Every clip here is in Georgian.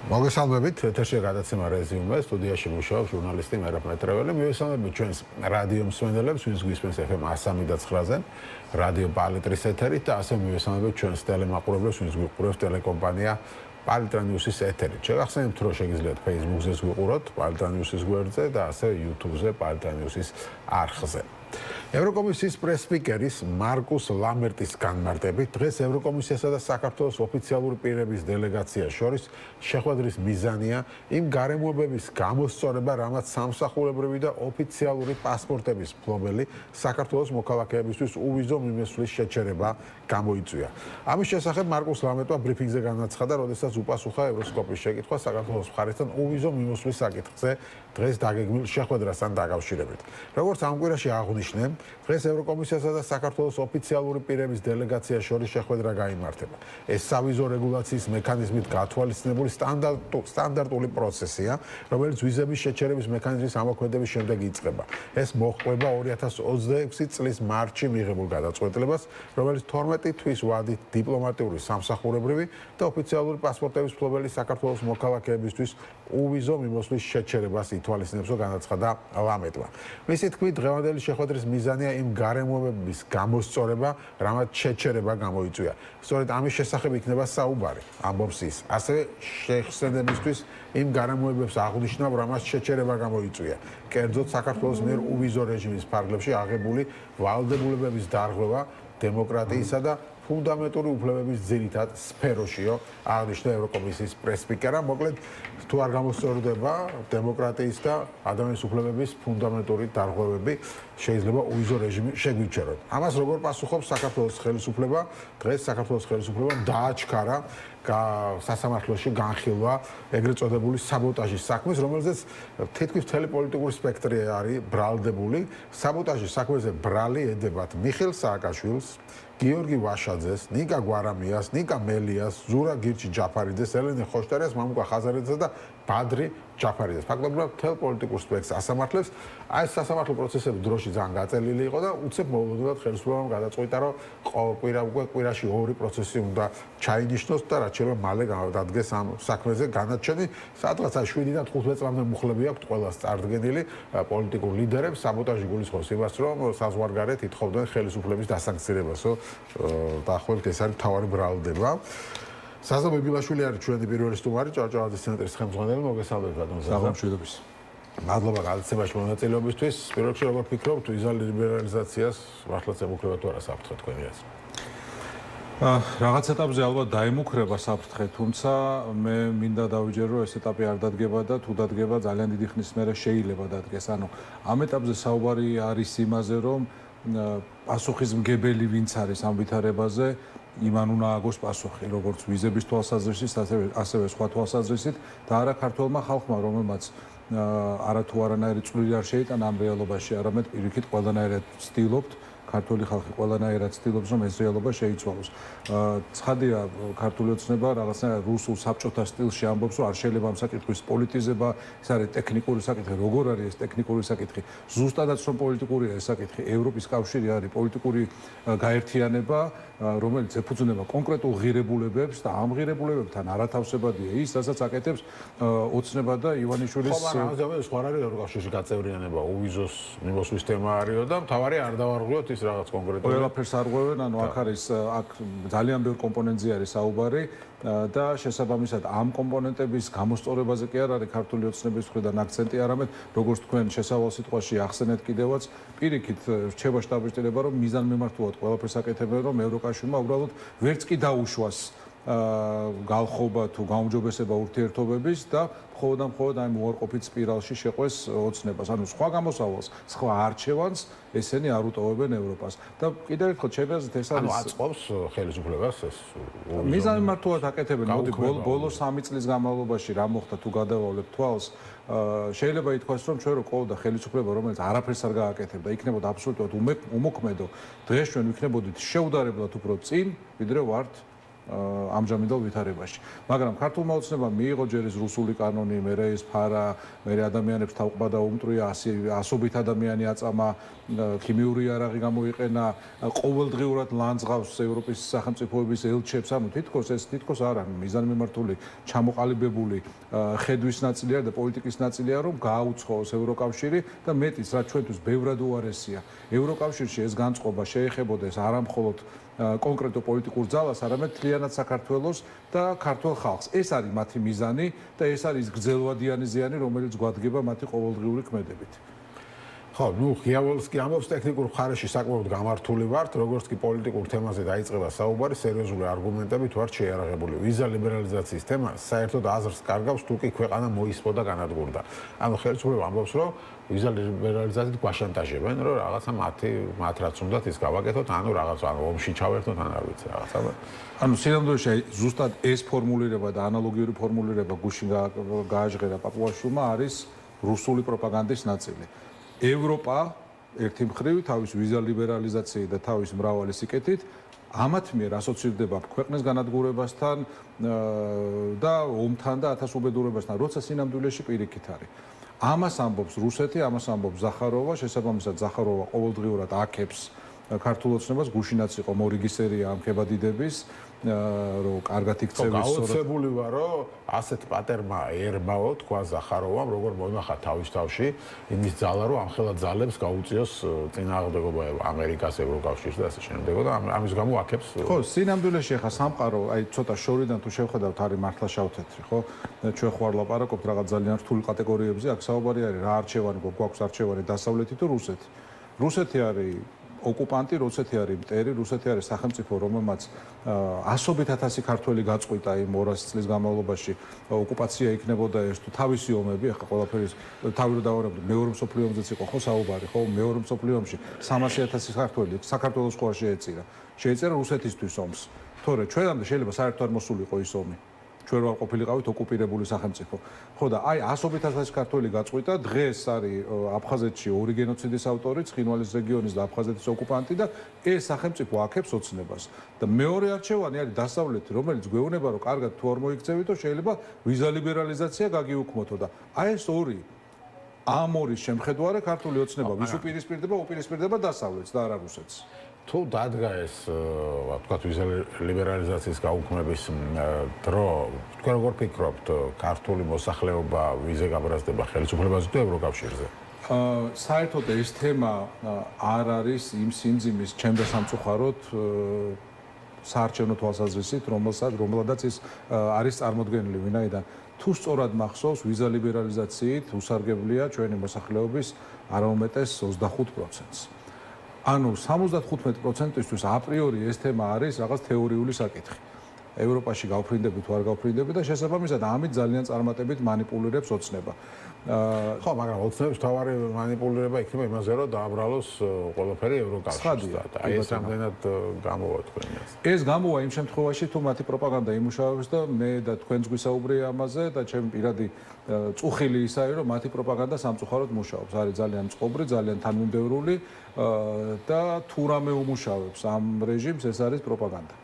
მოგესალმებით, ეთერში გადაცემა რეზიუმე, სტუდიაში მუშაობს ჟურნალისტი მერაბ მეტრეველი. მივესალმებით ჩვენს რადიო მსმენელებს, ვინც გვისმენს FM 103-ზე, რადიო პალიტრის ეთერით და ასე მივესალმებით ჩვენს ტელემაყურებლებს, ვინც გვიყურებს ტელეკომპანია პალიტრა ნიუსის ეთერით. შეგახსენებთ, რომ შეგიძლიათ Facebook-ზე გვიყუროთ, პალიტრა ნიუსის გვერდზე და ასე YouTube-ზე პალიტრა ნიუსის არხზე. ევროკომისიის პრეს-სპიკერის მარკუს ლამერტის განმარტებით დღეს ევროკომისიასა და საქართველოს ოფიციალური პირების დელეგაციას შორის შეხვედრის მიზანია იმ გარემოებების გამოსწორება, რამაც სამსახურებრივი და ოფიციალური პასპორტების ფლობელი საქართველოს მოქალაქეებისთვის უვიზო მიმოსვლის შეჩერება გამოიწვია. ამის შესახებ მარკუს ლამერტმა ბრიფინგზე განაცხადა, როდესაც უპასუხა ევროსკოპის შეკითხვას საქართველოს მხარესთან უვიზო მიმოსვლის საკითხზე დღეს დაგეგმილ შეხვედრასთან დაკავშირებით. როგორც ამ კვირაში აღნიშნე, დღეს ევროკომისიასა და საქართველოს ოფიციალური პირების დელეგაციას შორის შეხვედრა გაიმართება. ეს სავიზო რეგულაციის მექანიზმით გათვალისწინებული სტანდარტული პროცესია, რომელიც ვიზების შეჩერების მექანიზმის ამოქმედების შემდეგ იწყება. ეს მოჰყვება 2026 წლის მარტში მიღებულ გადაწყვეტილებას, რომელიც 12 თვის ვადით დიპლომატიური, სამსახურებრივი და ოფიციალური პასპორტების ფლობელი საქართველოს მოქალაქეებისთვის უვიზო მიმოსვლის შეჩერებას ითვალისწინებს, განაცხადა ლამერტმა. მისი თქმით, დღევანდელი შეხვედრის მიზანია იმ გარემოებების გამოსწორება, რამაც შეჩერება გამოიწვია. სწორედ ამის შესახებ იქნება საუბარი, ამბობს ის. ასევე შეხსენებისთვის იმ გარემოებებს აღნიშნავ, რამაც შეჩერება გამოიწვია. კერძოდ საქართველოს მიერ უვიზო რეჟიმის ფარგლებში აღებული ვალდებულებების დარღვევა დემოკრატიისა და ფუნდამენტური უფლებების ძირითად სფეროშიო, აღნიშნა ევროკომისიის პრეს-სპიკერმა. მოკლედ, თუ არ გამოსწორდება დემოკრატიის და ადამიანის უფლებების ფუნდამენტური დარღვევები, შეიძლება უვიზო რეჟიმი შეგვიჩეროთ. ამას როგორ პასუხობს საქართველოს ხელისუფლება? დღეს საქართველოს ხელისუფლებამ დააჩქარა სასამართლოში განხილვა ეგრეთ წოდებული საბოტაჟის საქმეს, რომელზეც თითქმის მთელი პოლიტიკური სპექტრი არის ბრალდებული. საბოტაჟის საქმეზე ბრალი ედებათ მიხეილ სააკაშვილს, გიორგი ვაშაძეს, ნიკა გვარამიას, ნიკა მელიას, ზურა გირჩი ჯაფარიძეს, ელენე ხოშტარიას, მამუკა ხაზარიძეს და ბადრი ჯაფარიძეს. ფაქტობრივად მთელ პოლიტიკურ სპექტრს ასამართლებს. აი ეს სასამართლო პროცესები დროში ძალიან გაწელილი იყო და უცებ მოულოდნელად ხელისუფლებამ გადაწყვიტა, რომ კვირაში 2 პროცესი უნდა ჩაინიშნოს და რაც შეიძლება მალე გადადგეს ამ საქმეზე განაჩენი. სადღაც 7-დან 15 წლამდე მუხლები აქვთ ყველას წარდგენილი პოლიტიკურ ლიდერებს. საბოტაჟი გულისხმობს იმას, რომ საზღვარგარეთ ითხოვდნენ ხელისუფლების დასანქცირებას. დაახლოებით ეს არის მთავარი ბრალდება. საზა ბებილაშვილი არის ჩვენი პირველი სტუმარი, ჭავჭავაძის ცენტრის ხელმძღვანელი. მოგესალმებით, ბატონო საზა. საღამოშიდობის. მადლობა გადაცემაში მონაწილეობისთვის. პირველ რიგში როგორ ფიქრობთ, ვიზალ ლიბერალიზაციას მართლაც ემუქრება თუ არა საფრთხე თქვენი აზრით? რაღაც ეტაპზე ალბათ დაემუქრება საფრთხე, თუმცა მე მინდა დავიჯერო, რომ ეს ეტაპი არ დადგება და თუ დადგება ძალიან დიდი ხნის მერე შეიძლება დადგეს. ანუ ამ ეტაპზე საუბარი არის იმაზე, რომ პასუხისმგებელი ვინც არის ამ ვითარებაზე, იმან უნდა აგოს პასუხი, როგორც ვიზების თვალსაზრისით, ასევე სხვა თვალსაზრისით და არა ქართველმა ხალხმა, რომელმაც არათუ არანაირი წვლილი არ შეიტანა ამ რეალობაში, არამედ პირიქით ყველანაირად ცდილობთ, ქართული ხალხი ყველანაირად ცდილობს, რომ ეს რეალობა შეიცვალოს. ცხადია, ქართული ოცნება რაღაცნაირად რუსულ საბჭოთა სტილში ამბობს, რომ არ შეიძლება ამ საკითხის პოლიტიზება, ეს არის ტექნიკური საკითხი. როგორ არის ეს ტექნიკური საკითხი? ზუსტადაც რომ პოლიტიკურია ეს საკითხი, ევროპის კავშირი არის პოლიტიკური გაერთიანება, რომელიც ეფუძნება კონკრეტულ ღირებულებებს და ამ ღირებულებებთან არათავსებადია ის, რასაც აკეთებს ოცნება და ივანიშვილის სხვა არის ევროკავშირში გაწევრიანება, უვიზოს მიმოსვლის თემა არისო და მთავარი არ დავარღვიოთ ის რაღაც კონკრეტული. ყველაფერს არღვევენ, ანუ აქ არის აქ ძალიან ბევრ კომპონენტზე არის საუბარი და შესაბამისად ამ კომპონენტების გამოსწორებაზე კი არ არის ქართული ოცნების მხრიდან აქცენტი, არამედ როგორც თქვენ შესავალ სიტყვაში ახსენეთ კიდევაც, პირიქით რჩება შტაბ-ბიჭდება, რომ მიზანმიმართულად ყველაფერს აკეთებენ, რომ ევროკავშირმა უბრალოდ ვერც კი დაუშვას გალხობა თუ გაუმჯობესება ურთიერთობების და მხოლოდ აი უარყოფით სპირალში შეყვეს ოცნებას. ანუ სხვა გამოსავალს, სხვა არჩევანს ესენი არ უტოვებენ ევროპას. და კიდევ ერთხელ ჩემი აზრით ეს არის აწყობს ხელისუფლებას ეს მიზანმიმართულად აკეთებენ. მოდი ბოლო 3 წლის განმავლობაში რა მოხდა თუ გადავალებ თვალს, შეიძლება ითქვას, რომ ჩვენ რო ყოლდა ხელისუფლება, რომელიც არაფერს არ გააკეთებდა, იქნებოდა აბსოლუტურად უმოქმედო, დღეს ჩვენ ვიქნებოდით შეუდარებლად უფრო წინ, ვიდრე ვართ ამჟამინდელ ვითარებაში. მაგრამ ქართულმა ოცნებამ მიიღო ჯერ ეს რუსული კანონი, მერე ეს ფარა, მერე ადამიანებს თავყბა და უმტრია, ასობით ადამიანი აწამა, ქიმიური იარაღი გამოიყენა, ყოველდღიურად ლანძღავს ევროპის სახელმწიფოების ელჩებს, ანუ თითქოს არა, მიზანმიმართული, ჩამოყალიბებული ხედვის ნაწილია და პოლიტიკის ნაწილია, რომ გააუცხოოს ევროკავშირი და მეტიც, რაც ჩვენთვის ბევრად უარესია. ევროკავშირში ეს განწყობა შეეხებოდეს არა მხოლოდ კონკრეტულ პოლიტიკურ ძალას, არამედ მთლიანად საქართველოს და ქართულ ხალხს. ეს არის მათი მიზანი და ეს არის გრძელვადიანი ზიანი, რომელიც გვადგება მათი ყოველდღიური ქმედებით. ხო, ღიაველს კი ამბობს ტექნიკურ მხარეში საკმაოდ გამართული ვართ, როგორც კი პოლიტიკურ თემაზე დაიწყება საუბარი, სერიოზული არგუმენტებით ვართ შეიარაღებული. ვიზა ლიბერალიზაციის თემა საერთოდ აზრს კარგავს, თუ კი ქვეყანა მოისპო და განადგურდა. ანუ ხელისუფლება ამბობს, რომ ვიზა ლიბერალიზაციით გვაშანტაჟებენ, რომ რაღაცა მათ რაც უნდათ ის გავაკეთოთ, ანუ რაღაცა ომში ჩავერთოთ, ან არ ვიცი რაღაცა. ანუ სინამდვილეში ზუსტად ეს ფორმულირება და ანალოგიური ფორმულირება გუშინ გააჟღერა პაპუაშვილმა არის რუსული პროპაგანდის ნაწილი. ევროპა ერთი მხრივ თავის ვიზა ლიბერალიზაციით და თავის მრავალი სიკეთით ამათ მიერ ასოცირდება ქვეყნის განადგურებასთან და ომთან და ათასუბედურებასთან, როცა სინამდვილეში პირიქით არის. ამას ამბობს რუსეთი, ამას ამბობს ზახაროვა, შესაბამისად ზახაროვა ყოველდღიურად აქებს ქართულ ოცნებას, გუშინაც იყო მორიგი სერია ამ ქებადიდების, რომ კარგად იქცევის გაოცებული ვარ, რომ ასეთ პატერმა ერბაო, თქვა ზახაროვამ, როგორ მოიმახა თავის თავში იმის ძალა, რომ ამხელა ძალებს გაუწიოს წინააღმდეგობა ამერიკას, ევროკავშირს და ასე შემდეგ და ამის გამო აქებს. ხო, სინამდვილეში ახლა სამყარო, აი ცოტა შორიდან თუ შევხედავთ, არის მართლა შავთეთრი, ხო? ჩვენ ხوار ლაპარაკობთ რაღაც ძალიან რთული კატეგორიებზე, აქ საუბარი არის რა არჩევანი გვაქვს არჩევანი დასავლეთი თუ რუსეთი. რუსეთი არის ოკუპანტი, რუსეთი არის მტერი, რუსეთი არის სახელმწიფო, რომელმაც ასობით ათასი ქართველი გაწყვიტა იმ 200 წლის განმავლობაში ოკუპაცია იქნებოდა ეს თუ თავისი ომები, ახლა ყველაფერი თავი რო დავარებდი, მეორე მსოფლიო ომზეც იყო ხო საუბარი, ხო, მეორე მსოფლიო ომში 300.000 ქართველი საქართველოს ხوار შეეწერა რუსეთისთვის ომს. თორე ჩვენამდე შეიძლება საერთოდ არ მოსულიყო ის ომი. ჩვენ ვარ ყოფილიყავით ოკუპირებული სახელმწიფო. ხო და აი 100.000 ქართველი გაწყვიტა, დღეს არის აფხაზეთში ორი გენოციდის ავტორი, ცხინვალის რეგიონის და აფხაზეთის ოკუპანტი და ეს სახელმწიფო აქებს ოცნებას. და მეორე არჩევანი არის დასავლეთი, რომელიც გვეუბნება, რომ კარგად თუ არ მოიქცევითო, შეიძლება ვიზა ლიბერალიზაცია გაგიუქმოთო და აი ეს ამ ორის შემხედვარე ქართული ოცნება ვის უპირისპირდება დასავლეთს და არა რუსეთს. თუ დადგა ეს ვთქვათ ვიზა ლიბერალიზაციის გაუქმების დრო, თქვენ როგორ ფიქრობთ, ქართული მოსახლეობა ვიზა გაბრაზდება ხელისუფლებაზე თუ ევროკავშირზე? საერთოდ ეს თემა არ არის იმ სიმძიმის ჩემდა სამწუხაროდ საარჩევნო თვალსაზრისით, რომელადაც ის არის წარმოდგენილი, ვინაიდან თუ სწორად მახსოვს, ვიზა ლიბერალიზაციით უსარგებლია ჩვენი მოსახლეობის არაუმეტეს 25%-ს. ანუ 75%-ისთვის აპრიორი ეს თემა არის რაღაც თეორიული საკითხი. ევროპაში გავფრინდები თუ არ გავფრინდები და შესაბამისად ამით ძალიან წარმატებით მანიპულირებს ოცნება. ხო, მაგრამ ოცნების თავარი მანიპულირება იქნება იმაზე, რომ დააბრალოს ყველაფერი ევროკავშირში. აი ეს რამდენად გამოვა თქვენს. ეს გამოვა იმ შემთხვევაში, თუ მათი პროპაგანდა იმუშავებს და მე და თქვენს გვისაუბრია ამაზე და ჩემი პირადი წუხილი ის არის, რომ მათი პროპაგანდა სამწუხაროდ მუშაობს. არის ძალიან წყობრი, ძალიან თანმიმდევრული და თუ რამე უმუშავებს ამ რეჟიმს, ეს არის პროპაგანდა.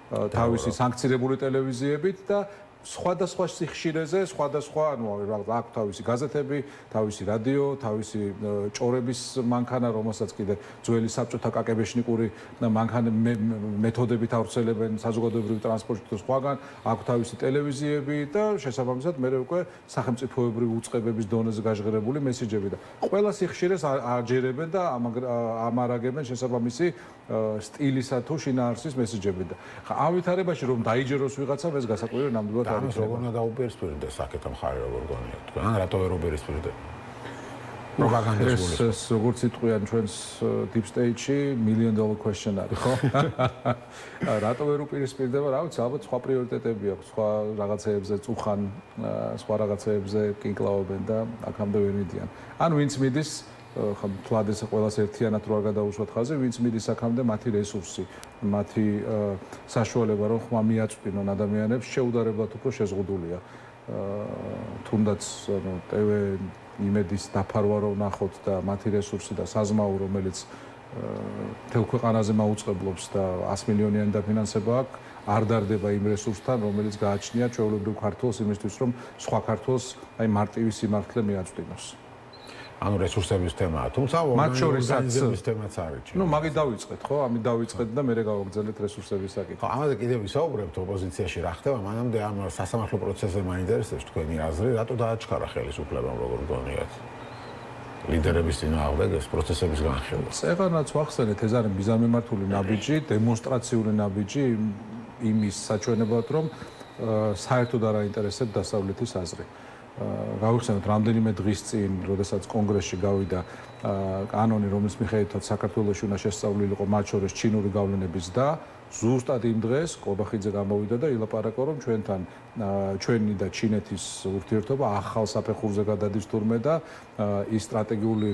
თავისი სანქცირებული ტელევიზიებით და სხვადასხვა სიხშირეზე, სხვადასხვა, ანუ აქვს თავისი გაზეთები, თავისი რადიო, თავისი ჭორების მანქანა, რომელსაც კიდე ძველი საბჭოთა კაკებეშნიკური მეთოდებით ავრცელებენ საზოგადოებრივი ტრანსპორტით და სხვაგან, აქვს თავისი ტელევიზიები და შესაბამისად მე უკვე სახელმწიფოებრივი უწყებების დონეზე გაჟღერებული მესიჯები და ყველა სიხშირეს აჯერებენ და ამარაგებენ შესაბამისი სტილისა თუ შინაარსის მესიჯები და ამ ვითარებაში რომ დაიჯეროს ვიღაცამ ეს გასაკვირი ნამდვილად ამის როგორ უნდა დაუპირისპირდეს საკეთა მხარე როგორ გონიათ თქვენ ან რატო ვერ უპირისპირდეთ პროპაგანდის ეს როგორც იტყვიან ჩვენს deep stage-ში $1 million question არის ხო რატო ვერ უპირისპირდება რა ვიცი ალბათ სხვა პრიორიტეტები აქვს სხვა რაღაცეებზე წუხან სხვა რაღაცეებზე კინკლაობენ და აქამდე ვერ მიდიან ან ვინც მიდის ხა თლად ეს ყველას ერთიანად რო არ გადაუშვათ ხაზე ვინც მიდის აქამდე მათი რესურსი მათი საშუალება რომ ხმა მიაწვდინონ ადამიანებს შეუდარებლად უფრო შეზღუდულია თუნდაც ანუ TV იმედის დაფარვა რო ნახოთ და მათი რესურსი და საზმაო რომელიც მთელ ქვეყანაზე მაუწყებლობს და 100 მილიონიანი დაფინანსება აქვს არ დარდება იმ რესურსთან, რომელიც გააჩნია ჩვეულებრივ ქართველს იმისთვის, რომ სხვა ქართველს აი მარტივი სიმართლე მიაწვდინოს. ანუ რესურსების თემაა, თუმცა ორგანიზების თემაც არის. ნუ მაგით დავიწყეთ, ხო? ამით დავიწყეთ და მერე გავაგრძელეთ რესურსების საკითხი. ხო, ამაზე კიდევ ვისაუბრებთ ოპოზიციაში რა ხდება, მანამდე ამ სასამართლო პროცესზე მაინტერესებს თქვენი აზრი, რატო დააჩქარა ხელისუფლებამ როგორ გონიათ? ლიდერების წინააღმდეგ ეს პროცესების განხილვა. წეღანაც ვახსენეთ, ეს არის მიზანმიმართული ნაბიჯი, დემონსტრაციული ნაბიჯი იმის საჩვენებლად, რომ საერთოდ არ აინტერესებს დასავლეთის აზრი. გავიხსენოთ რამდენიმე დღის წინ, როდესაც კონგრესში გავიდა კანონი, რომლის მიხედვითაც საქართველოში უნდა შესწავლილიყო მათ შორის ჩინური გავლენების და ზუსტად იმ დღეს კობახიძე გამოვიდა და ილაპარაკა, რომ ჩვენი და ჩინეთის ურთიერთობა ახალ საფეხურზე გადადის თურმე და ის სტრატეგიული